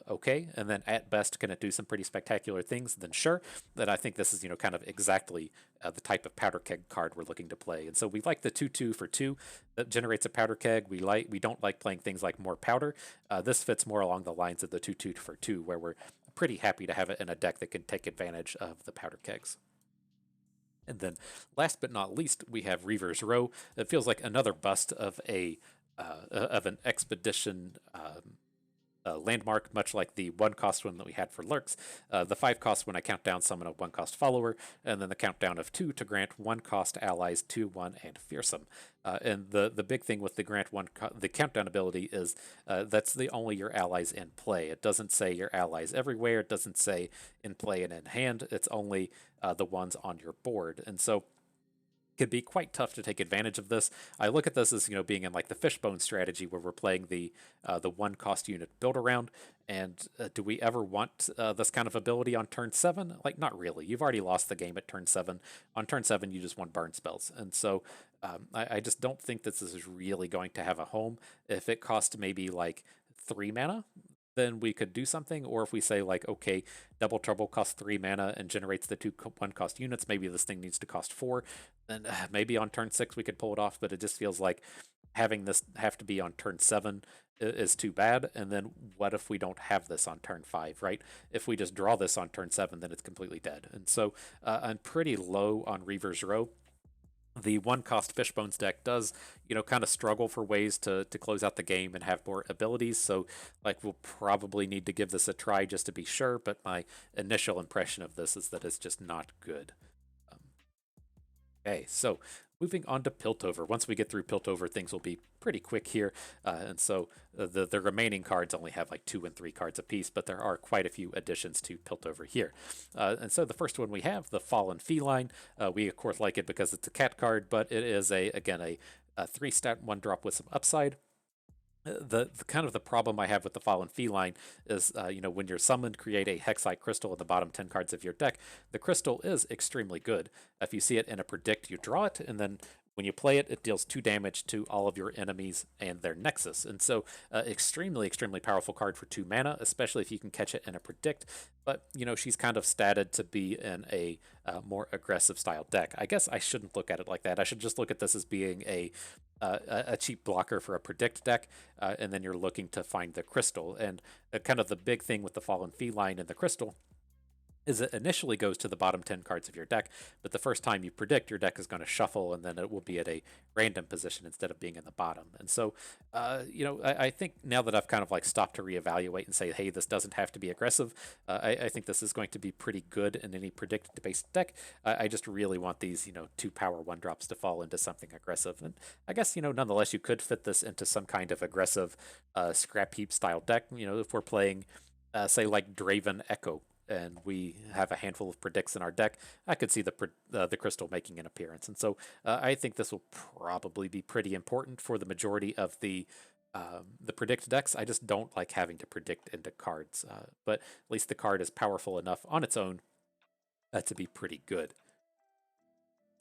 Okay. And then at best, can it do some pretty spectacular things? Then sure. Then I think this is, kind of exactly the type of powder keg card we're looking to play. And so we like the 2/2 for 2 that generates a powder keg. We don't like playing things like more powder. This fits more along the lines of the 2/2 for 2, where we're pretty happy to have it in a deck that can take advantage of the powder kegs. And then last but not least, we have Reaver's Row. It feels like another bust of an expedition landmark, much like the 1-cost one that we had for lurks. The 5-cost when I count down summon a 1-cost follower, and then the countdown of 2 to grant 1-cost allies 2/1 and fearsome. And the big thing with the the countdown ability is that's the only your allies in play. It doesn't say your allies everywhere. It doesn't say in play and in hand. It's only the ones on your board. And so could be quite tough to take advantage of this. I look at this as being in like the fishbone strategy, where we're playing the 1-cost unit build around. And do we ever want this kind of ability on turn 7? Like, not really. You've already lost the game at turn 7. On turn 7, you just want burn spells. And so I just don't think this is really going to have a home. If it cost maybe like 3 mana, then we could do something. Or if we say like, okay, Double Trouble costs 3 mana and generates the 2 1-cost units, maybe this thing needs to cost 4, then maybe on turn 6 we could pull it off. But it just feels like having this have to be on turn 7 is too bad. And then what if we don't have this on turn 5, right? If we just draw this on turn 7, then it's completely dead. And so I'm pretty low on Reaver's Row. The 1-cost Fishbones deck does, kind of struggle for ways to close out the game and have more abilities. So, like, we'll probably need to give this a try just to be sure. But my initial impression of this is that it's just not good. Okay, so moving on to Piltover. Once we get through Piltover, things will be pretty quick here. And so the remaining cards only have like 2 and 3 cards apiece, but there are quite a few additions to Piltover here. And so the first one we have, the Fallen Feline. We, of course, like it because it's a cat card, but it is, again, a 3-stat 1-drop with some upside. The kind of the problem I have with the Fallen Feline is, when you're summoned, create a Hexite crystal in the bottom 10 cards of your deck. The crystal is extremely good. If you see it in a predict, you draw it, and then when you play it, it deals 2 damage to all of your enemies and their Nexus. And so, extremely, extremely powerful card for 2 mana, especially if you can catch it in a predict. But, she's kind of statted to be in a more aggressive style deck. I guess I shouldn't look at it like that. I should just look at this as being a cheap blocker for a predict deck, and then you're looking to find the crystal. And kind of the big thing with the Fallen Feline and the crystal is it initially goes to the bottom 10 cards of your deck, but the first time you predict, your deck is going to shuffle, and then it will be at a random position instead of being in the bottom. And so, I think now that I've kind of like stopped to reevaluate and say, hey, this doesn't have to be aggressive, I think this is going to be pretty good in any predict-based deck. I just really want these, 2 power 1-drops to fall into something aggressive. And I guess, nonetheless, you could fit this into some kind of aggressive scrap heap style deck. If we're playing, say, like Draven Echo, and we have a handful of predicts in our deck, I could see the crystal making an appearance. And so I think this will probably be pretty important for the majority of the predict decks. I just don't like having to predict into cards, but at least the card is powerful enough on its own to be pretty good.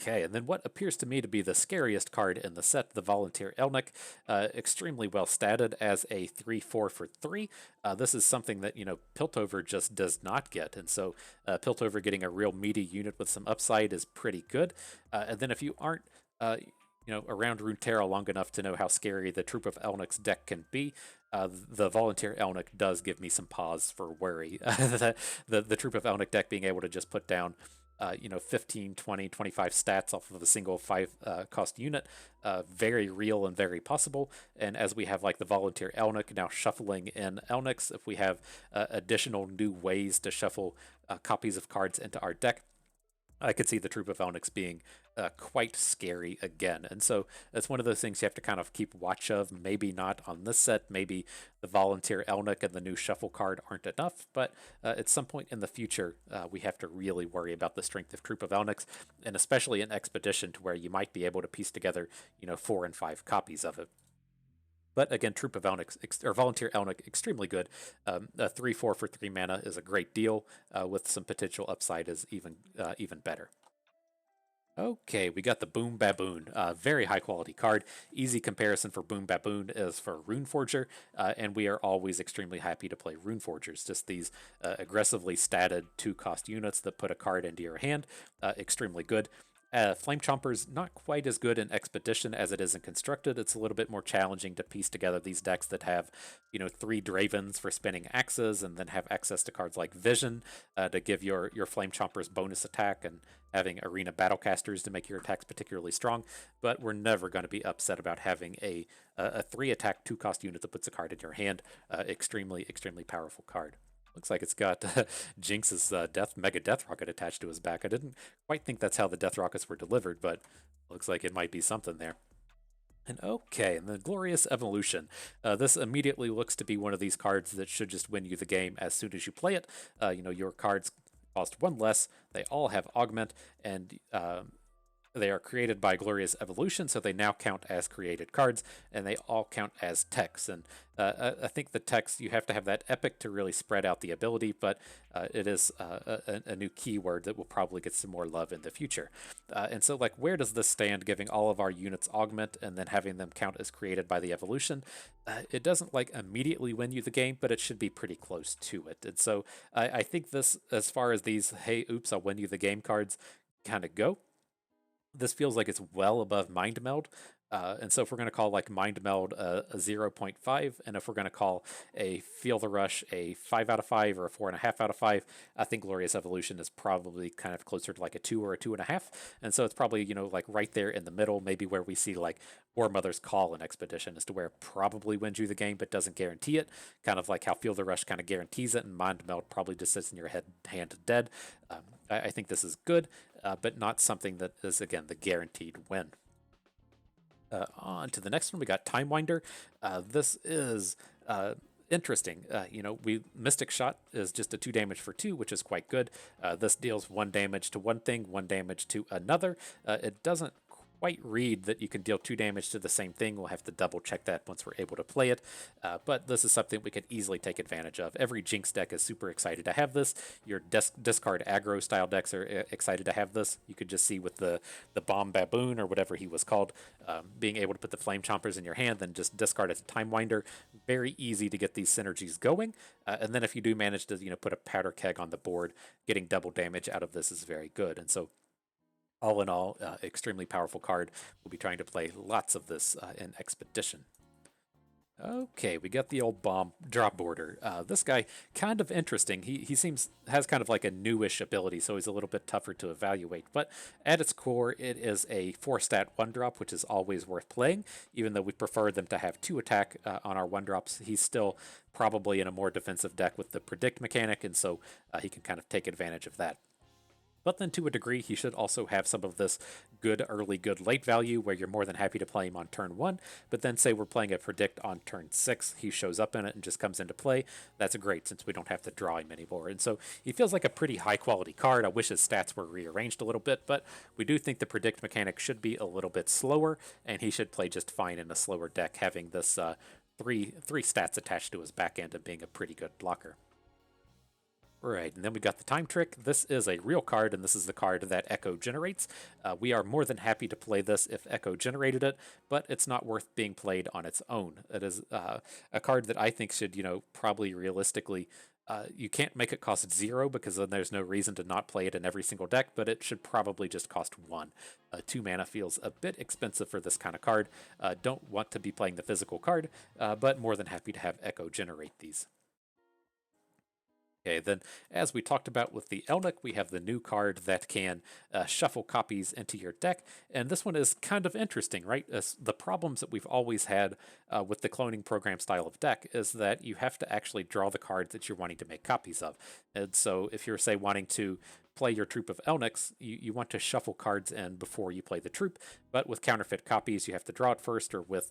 Okay, and then what appears to me to be the scariest card in the set, the Volunteer Elnick, extremely well statted as a 3/4 for 3. This is something that, Piltover just does not get, and so Piltover getting a real meaty unit with some upside is pretty good. And then if you aren't, around Runeterra long enough to know how scary the Troop of Elnick's deck can be, the Volunteer Elnick does give me some pause for worry. the Troop of Elnick deck being able to just put down 15, 20, 25 stats off of a single 5 cost unit. Very real and very possible. And as we have like the Volunteer Elnick now shuffling in Elnicks, if we have additional new ways to shuffle copies of cards into our deck, I could see the Troop of Elnics being quite scary again. And so that's one of those things you have to kind of keep watch of. Maybe not on this set. Maybe the Volunteer Elnick and the new shuffle card aren't enough. But at some point in the future, we have to really worry about the strength of Troop of Elnics, and especially in Expedition, to where you might be able to piece together, 4 and 5 copies of it. But again, Troop of Elnick, or Volunteer Elnick, extremely good. A 3/4 for 3 mana is a great deal, with some potential upside is even better. Okay, we got the Boom Baboon. Very high quality card. Easy comparison for Boom Baboon is for Runeforger, and we are always extremely happy to play Runeforgers. Just these aggressively statted 2-cost units that put a card into your hand. Extremely good. Flame Chomper's not quite as good in Expedition as it is in Constructed. It's a little bit more challenging to piece together these decks that have, 3 Dravens for spinning axes, and then have access to cards like Vision to give your Flame Chompers bonus attack, and having Arena Battlecasters to make your attacks particularly strong. But we're never going to be upset about having a 3-attack 2-cost unit that puts a card in your hand. Extremely, extremely powerful card. Looks like it's got Jinx's Mega Death Rocket attached to his back. I didn't quite think that's how the Death Rockets were delivered, but looks like it might be something there. And okay, and the Glorious Evolution. This immediately looks to be one of these cards that should just win you the game as soon as you play it. Your cards cost 1 less. They all have Augment, and they are created by Glorious Evolution, so they now count as created cards, and they all count as text. And I think the text, you have to have that epic to really spread out the ability, but it is a new keyword that will probably get some more love in the future. And so, like, where does this stand, giving all of our units Augment and then having them count as created by the Evolution? It doesn't, like, immediately win you the game, but it should be pretty close to it. And so I think this, as far as these, hey, oops, I'll win you the game cards kind of go, this feels like it's well above Mind Meld. And so if we're going to call like Mind Meld a 0.5, and if we're going to call a Feel the Rush a 5 out of 5 or a 4.5 out of 5, I think Glorious Evolution is probably kind of closer to like a 2 or a 2.5. And so it's probably, like right there in the middle, maybe where we see like War Mother's Call in Expedition, as to where it probably wins you the game but doesn't guarantee it. Kind of like how Feel the Rush kind of guarantees it, and Mind Meld probably just sits in your hand dead. I think this is good, but not something that is, again, the guaranteed win. On to the next one, we got Time Winder. This is interesting. Mystic Shot is just a 2 damage for 2, which is quite good. This deals 1 damage to one thing, 1 damage to another. It doesn't quite read that you can deal 2 damage to the same thing. We'll have to double check that once we're able to play it, but this is something we could easily take advantage of. Every Jinx deck is super excited to have this. Your discard aggro style decks are excited to have this. You could just see with the Bomb Baboon or whatever he was called, being able to put the Flame Chompers in your hand, then just discard as a Time Winder. Very easy to get these synergies going. And then if you do manage to put a Powder Keg on the board, getting double damage out of this is very good. And so all in all, extremely powerful card. We'll be trying to play lots of this in Expedition. Okay, we got the old bomb drop border. This guy, kind of interesting. He has kind of like a newish ability, so he's a little bit tougher to evaluate. But at its core, it is a 4-stat 1-drop, which is always worth playing. Even though we prefer them to have 2 attack on our 1-drops, he's still probably in a more defensive deck with the predict mechanic, and so he can kind of take advantage of that. But then to a degree, he should also have some of this good early, good late value where you're more than happy to play him on turn 1. But then say we're playing a predict on turn 6, he shows up in it and just comes into play. That's great since we don't have to draw him anymore. And so he feels like a pretty high quality card. I wish his stats were rearranged a little bit, but we do think the predict mechanic should be a little bit slower, and he should play just fine in a slower deck, having this three stats attached to his back end and being a pretty good blocker. Right, and then we got the Time Trick. This is a real card, and this is the card that Echo generates. We are more than happy to play this if Echo generated it, but it's not worth being played on its own. It is a card that I think should, probably realistically, you can't make it cost 0 because then there's no reason to not play it in every single deck, but it should probably just cost 1. 2 mana feels a bit expensive for this kind of card. Don't want to be playing the physical card, but more than happy to have Echo generate these. Okay, then as we talked about with the Elnick, we have the new card that can shuffle copies into your deck, and this one is kind of interesting, right? The problems that we've always had with the cloning program style of deck is that you have to actually draw the cards that you're wanting to make copies of. And so if you're, say, wanting to play your troop of Elnicks, you want to shuffle cards in before you play the troop, but with counterfeit copies, you have to draw it first, or with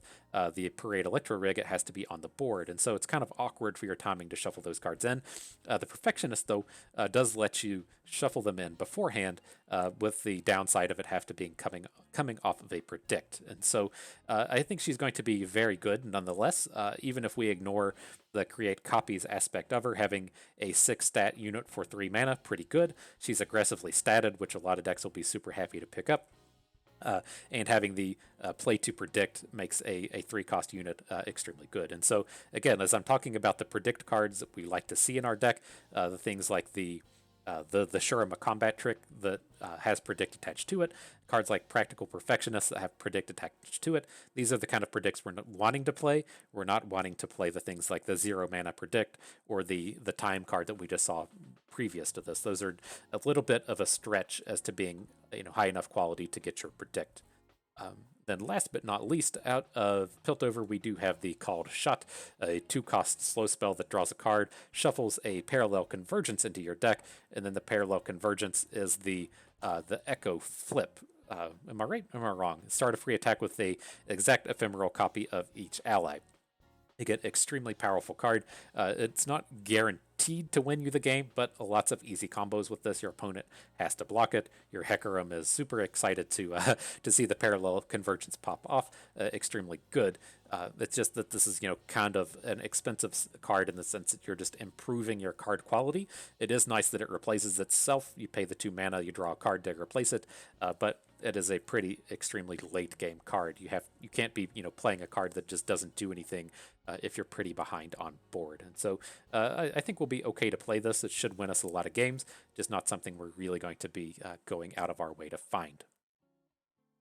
the Parade Electro Rig, it has to be on the board, and so it's kind of awkward for your timing to shuffle those cards in. The Perfectionist, though, does let you shuffle them in beforehand, with the downside of it have to be coming off of a predict. And so I think she's going to be very good nonetheless, even if we ignore the create copies aspect of her. Having a 6-stat unit for 3 mana, pretty good. She's aggressively statted, which a lot of decks will be super happy to pick up. And having the play to predict makes a 3-cost unit extremely good. And so, again, as I'm talking about the predict cards that we like to see in our deck, the things like the Shurima combat trick that has predict attached to it, cards like Practical Perfectionist that have predict attached to it, these are the kind of predicts we're wanting to play. We're not wanting to play the things like the 0 mana predict or the time card that we just saw previous to this. Those are a little bit of a stretch as to being high enough quality to get your predict. Then last but not least, out of Piltover, we do have the Called Shot, a 2-cost slow spell that draws a card, shuffles a Parallel Convergence into your deck, and then the Parallel Convergence is the Echo Flip. Am I right? Am I wrong? Start a free attack with the exact ephemeral copy of each ally. You get extremely powerful card. It's not guaranteed to win you the game, but lots of easy combos with this. Your opponent has to block it. Your Hecarim is super excited to see the Parallel Convergence pop off. Extremely good. It's just that this is kind of an expensive card in the sense that you're just improving your card quality. It is nice that it replaces itself. You pay the 2 mana, you draw a card to replace it, but it is a pretty extremely late game card. You can't be playing a card that just doesn't do anything if you're pretty behind on board. And so I think we'll be okay to play this. It should win us a lot of games, just not something we're really going to be going out of our way to find.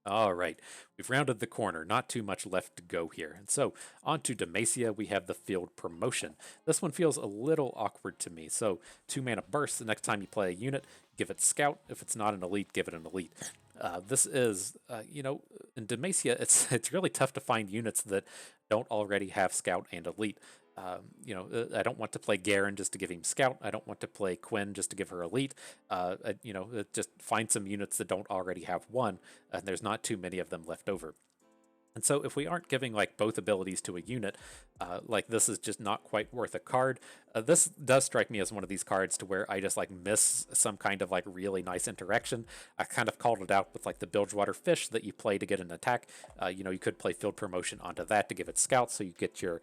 All right, we've rounded the corner, not too much left to go here. And so on to Demacia, we have the Field Promotion. This one feels a little awkward to me. So 2 mana burst, the next time you play a unit, give it Scout. If it's not an elite, give it an elite. This is, in Demacia, it's really tough to find units that don't already have Scout and elite. I don't want to play Garen just to give him Scout. I don't want to play Quinn just to give her Elite. Just find some units that don't already have one, and there's not too many of them left over. And so if we aren't giving like both abilities to a unit, like this is just not quite worth a card. This does strike me as one of these cards to where I just like miss some kind of like really nice interaction. I kind of called it out with like the Bilgewater Fish that you play to get an attack. You could play Field Promotion onto that to give it Scout, so you get your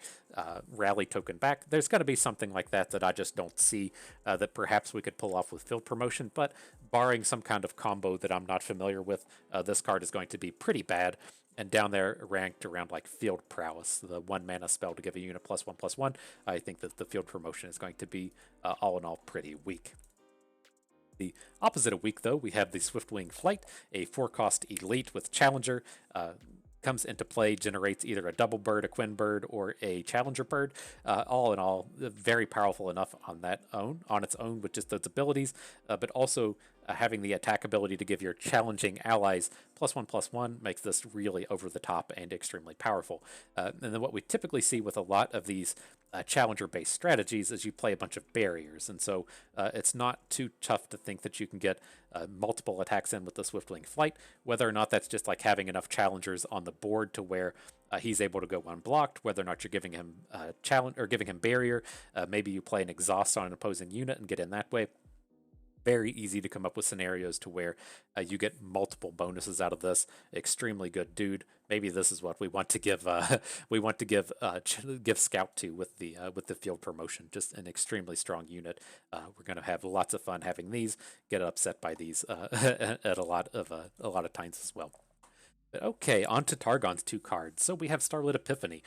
rally token back. There's got to be something like that that I just don't see that perhaps we could pull off with Field Promotion, but barring some kind of combo that I'm not familiar with, this card is going to be pretty bad. And down there, ranked around like Field Prowess, the 1 mana spell to give a unit +1/+1. I think that the Field Promotion is going to be, all in all, pretty weak. The opposite of weak, though, we have the Swiftwing Flight, a 4-cost elite with Challenger. Comes into play, generates either a double bird, a quinn bird, or a challenger bird. All in all, very powerful enough on its own with just those abilities, but also having the attack ability to give your challenging allies +1/+1 makes this really over the top and extremely powerful. And then what we typically see with a lot of these challenger-based strategies is you play a bunch of barriers, and so it's not too tough to think that you can get multiple attacks in with the Swiftwing Flight, whether or not that's just like having enough challengers on the board to where he's able to go unblocked, whether or not you're giving him challenge or giving him barrier. Maybe you play an exhaust on an opposing unit and get in that way. Very easy to come up with scenarios to where you get multiple bonuses out of this. Extremely good dude. Maybe this is what we want to give. We want to give Scout to with the Field Promotion. Just an extremely strong unit. We're going to have lots of fun having these. Get upset by these at a lot of times as well. Okay, on to Targon's 2 cards. So we have Starlit Epiphany.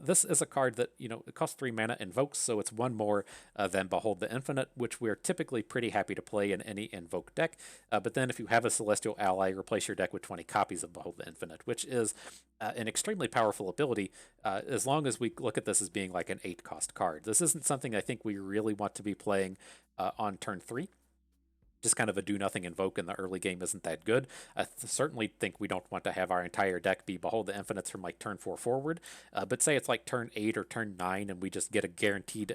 This is a card that, it costs 3 mana, invokes, so it's 1 more than Behold the Infinite, which we're typically pretty happy to play in any invoke deck. But then if you have a Celestial Ally, replace your deck with 20 copies of Behold the Infinite, which is an extremely powerful ability, as long as we look at this as being like an 8-cost card. This isn't something I think we really want to be playing on turn 3. Just kind of a do-nothing invoke in the early game isn't that good. I certainly think we don't want to have our entire deck be Behold the Infinites from like turn 4 forward. But say it's like turn 8 or turn 9 and we just get a guaranteed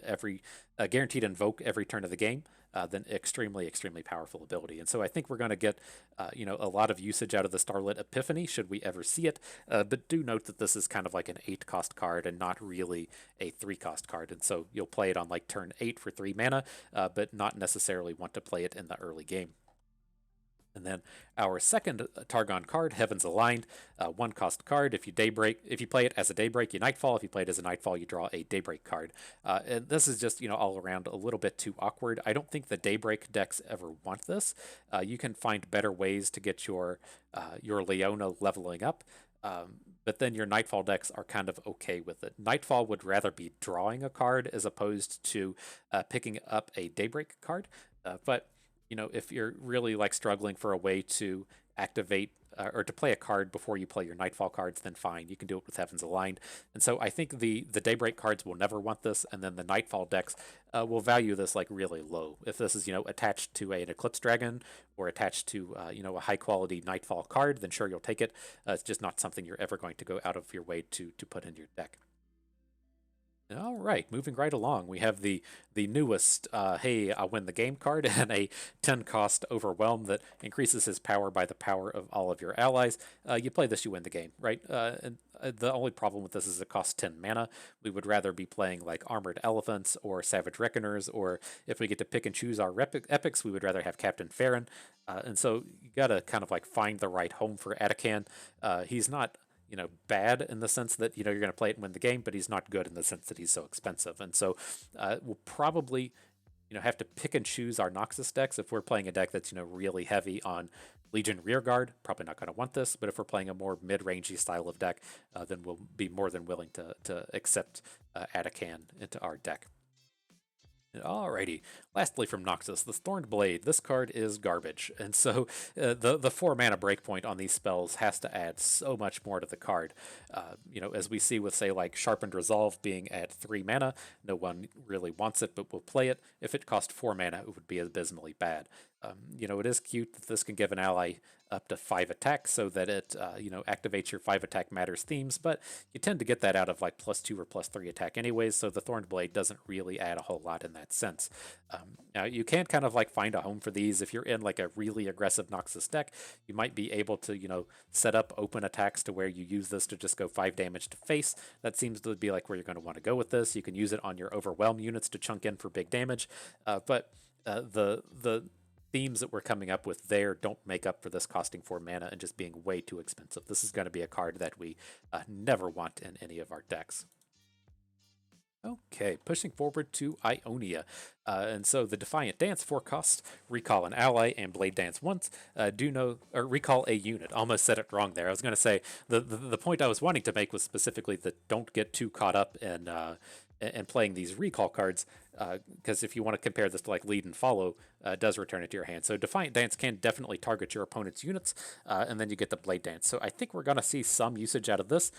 invoke every turn of the game, then extremely, extremely powerful ability. And so I think we're going to get a lot of usage out of the Starlit Epiphany should we ever see it. But do note that this is kind of like an 8-cost card and not really a 3-cost card. And so you'll play it on like turn 8 for 3 mana, but not necessarily want to play it in the early game. And then our second Targon card, Heavens Aligned, 1-cost card. If you play it as a Daybreak, you Nightfall. If you play it as a Nightfall, you draw a Daybreak card. And this is just, all around a little bit too awkward. I don't think the Daybreak decks ever want this. You can find better ways to get your Leona leveling up. But then your Nightfall decks are kind of okay with it. Nightfall would rather be drawing a card as opposed to picking up a Daybreak card. But if you're really like struggling for a way to activate or to play a card before you play your Nightfall cards, then fine, you can do it with Heavens Aligned. And so I think the Daybreak cards will never want this, and then the Nightfall decks will value this like really low. If this is attached to an Eclipse Dragon or attached to a high quality Nightfall card, then sure, you'll take it. It's just not something you're ever going to go out of your way to put in your deck. All right, moving right along, we have the newest Hey, I'll win the game card and a 10-cost Overwhelm that increases his power by the power of all of your allies. You play this, you win the game, right? And the only problem with this is it costs 10 mana. We would rather be playing like Armored Elephants or Savage Reckoners, or if we get to pick and choose our epics, we would rather have Captain Farron. And so you gotta kind of like find the right home for ATAKHAN. He's not bad in the sense that, you're going to play it and win the game, but he's not good in the sense that he's so expensive. And so we'll probably, have to pick and choose our Noxus decks. If we're playing a deck that's, really heavy on Legion Rearguard, probably not going to want this. But if we're playing a more mid-rangey style of deck, then we'll be more than willing to accept ATAKHAN into our deck. Alrighty, lastly from Noxus, the Thorned Blade. This card is garbage, and so the 4 mana breakpoint on these spells has to add so much more to the card. As we see with, say, like Sharpened Resolve being at 3 mana, no one really wants it, but will play it. If it cost 4 mana, it would be abysmally bad. It is cute that this can give an ally up to 5 attacks so that it, activates your 5 attack matters themes, but you tend to get that out of like +2 or +3 attack anyways, so the Thorned Blade doesn't really add a whole lot in that sense. Now, you can kind of like find a home for these. If you're in like a really aggressive Noxus deck, you might be able to, set up open attacks to where you use this to just go 5 damage to face. That seems to be like where you're going to want to go with this. You can use it on your Overwhelm units to chunk in for big damage, but the themes that we're coming up with there don't make up for this costing 4 mana and just being way too expensive. This is going to be a card that we never want in any of our decks. Okay, pushing forward to Ionia. And so the Defiant Dance 4 cost, recall an ally and Blade Dance once. Recall a unit. Almost said it wrong there. I was going to say the point I was wanting to make was specifically that don't get too caught up in playing these recall cards, because if you want to compare this to like lead and follow, it does return it to your hand. So Defiant Dance can definitely target your opponent's units, and then you get the Blade Dance. So I think we're going to see some usage out of this.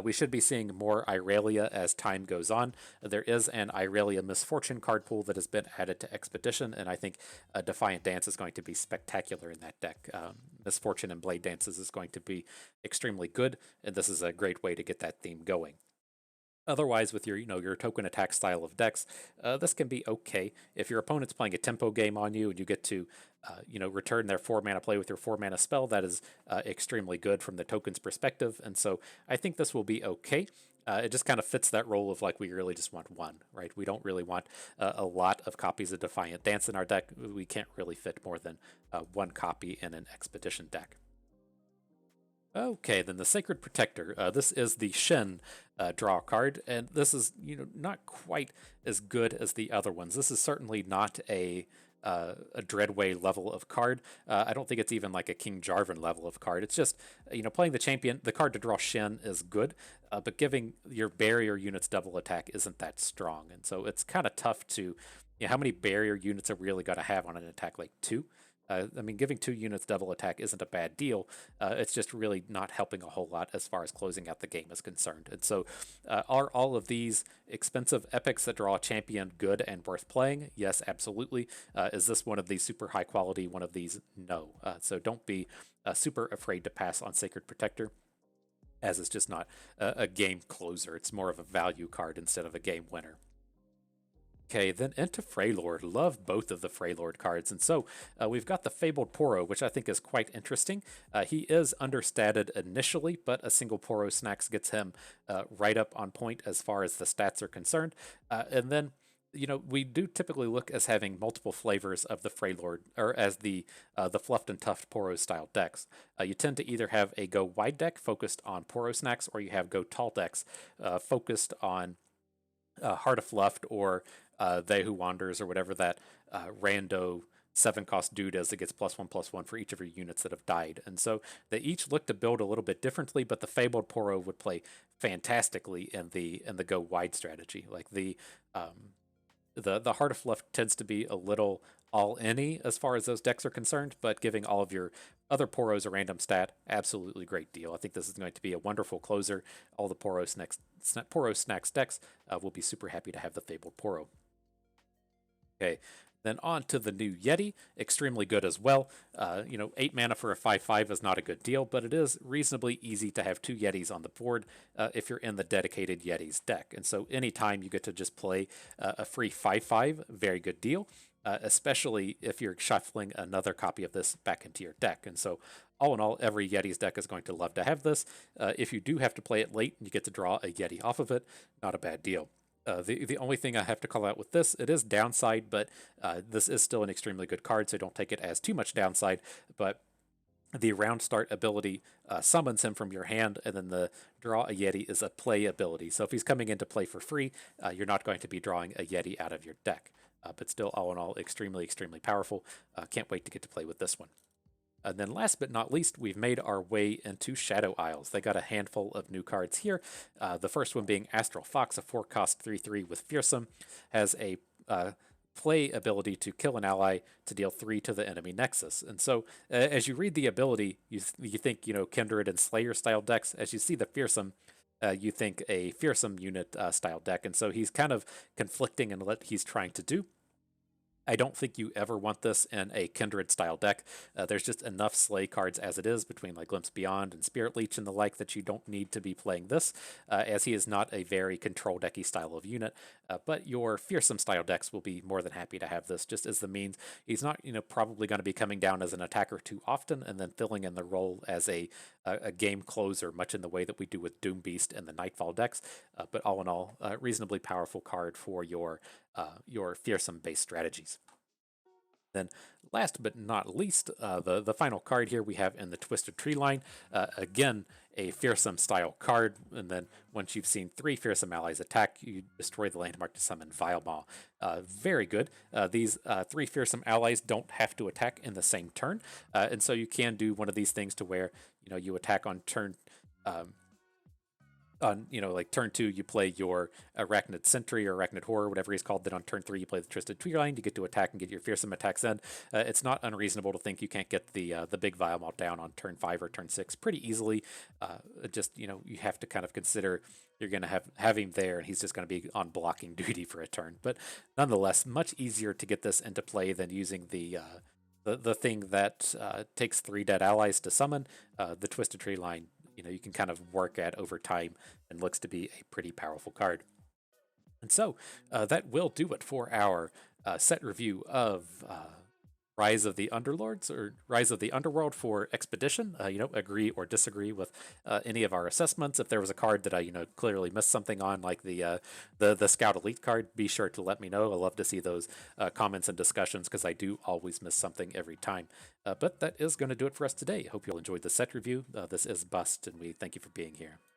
We should be seeing more Irelia as time goes on. There is an Irelia Misfortune card pool that has been added to Expedition, and I think Defiant Dance is going to be spectacular in that deck. Misfortune and Blade Dances is going to be extremely good, and this is a great way to get that theme going. Otherwise, with your token attack style of decks, this can be okay. If your opponent's playing a tempo game on you and you get to, return their 4 mana play with your 4 mana spell, that is extremely good from the token's perspective. And so I think this will be okay. It just kind of fits that role of like we really just want one, right? We don't really want a lot of copies of Defiant Dance in our deck. We can't really fit more than one copy in an Expedition deck. Okay, then the Sacred Protector. This is the Shen draw card, and this is not quite as good as the other ones. This is certainly not a Dreadway level of card. I don't think it's even like a King Jarvan level of card. It's just playing the champion. The card to draw Shen is good, but giving your barrier units double attack isn't that strong, and so it's kind of tough to. How many barrier units are really going to have on an attack like 2? Giving 2 units double attack isn't a bad deal. It's just really not helping a whole lot as far as closing out the game is concerned. And so, are all of these expensive epics that draw a champion good and worth playing? Yes, absolutely. Is this one of these super high quality one of these? No. So don't be super afraid to pass on Sacred Protector, as it's just not a game closer. It's more of a value card instead of a game winner. Okay, then into Freylord. Love both of the Freylord cards. And so we've got the Fabled Poro, which I think is quite interesting. He is understated initially, but a single Poro Snacks gets him right up on point as far as the stats are concerned. And then, we do typically look as having multiple flavors of the Freylord, or as the Fluffed and Tuffed Poro style decks. You tend to either have a go wide deck focused on Poro Snacks, or you have go tall decks focused on Heart of Fluffed, or They Who Wanders, or whatever that rando 7-cost dude is that gets +1/+1 for each of your units that have died. And so they each look to build a little bit differently, but the Fabled Poro would play fantastically in the go wide strategy. Like the Heart of Fluff tends to be a little all-any as far as those decks are concerned, but giving all of your other Poros a random stat, absolutely great deal. I think this is going to be a wonderful closer. All the Poro Snacks decks will be super happy to have the Fabled Poro. Okay, then on to the new Yeti, extremely good as well. 8 mana for a 5/5 is not a good deal, but it is reasonably easy to have 2 Yetis on the board if you're in the dedicated Yetis deck. And so anytime you get to just play a free 5/5, very good deal, especially if you're shuffling another copy of this back into your deck. And so all in all, every Yeti's deck is going to love to have this. If you do have to play it late and you get to draw a Yeti off of it, not a bad deal. The only thing I have to call out with this, it is downside, but this is still an extremely good card, so don't take it as too much downside. But the round start ability summons him from your hand, and then the draw a Yeti is a play ability. So if he's coming into play for free, you're not going to be drawing a Yeti out of your deck. But still, all in all, extremely, extremely powerful. Can't wait to get to play with this one. And then last but not least, we've made our way into Shadow Isles. They got a handful of new cards here. The first one being Astral Fox, a 4-cost 3/3 with Fearsome, has a play ability to kill an ally to deal 3 to the enemy nexus. And so as you read the ability, you think, Kindred and Slayer style decks. As you see the Fearsome, you think a Fearsome unit style deck. And so he's kind of conflicting in what he's trying to do. I don't think you ever want this in a Kindred style deck. There's just enough Slay cards as it is between like Glimpse Beyond and Spirit Leech and the like that you don't need to be playing this, as he is not a very control decky style of unit. But your Fearsome style decks will be more than happy to have this just as the means. He's not, probably going to be coming down as an attacker too often and then filling in the role as a game closer, much in the way that we do with Doom Beast and the Nightfall decks. But all in all, a reasonably powerful card for your Fearsome based strategies. Then, last but not least, the final card here we have in the Twisted Treeline. Again, a Fearsome style card, and then once you've seen 3 Fearsome allies attack, you destroy the landmark to summon Vilemaw. Very good. These 3 Fearsome allies don't have to attack in the same turn, and so you can do one of these things to where you attack on turn. On like turn 2 you play your Arachnid Sentry or Arachnid Horror, whatever he's called. Then on turn 3 you play the Twisted Treeline. You get to attack and get your Fearsome attacks in. It's not unreasonable to think you can't get the big Vilemaw down on turn 5 or turn 6 pretty easily. Just you have to kind of consider you're going to have him there, and he's just going to be on blocking duty for a turn. But nonetheless, much easier to get this into play than using the thing that takes 3 dead allies to summon. The Twisted Treeline, you can kind of work at over time and looks to be a pretty powerful card. And so that will do it for our set review of Rise of the Underlords, or Rise of the Underworld for Expedition. Agree or disagree with any of our assessments. If there was a card that I clearly missed something on, like the Scout Elite card, be sure to let me know. I love to see those comments and discussions, because I do always miss something every time. But that is going to do it for us today. Hope you all enjoyed the set review. This is Bust, and we thank you for being here.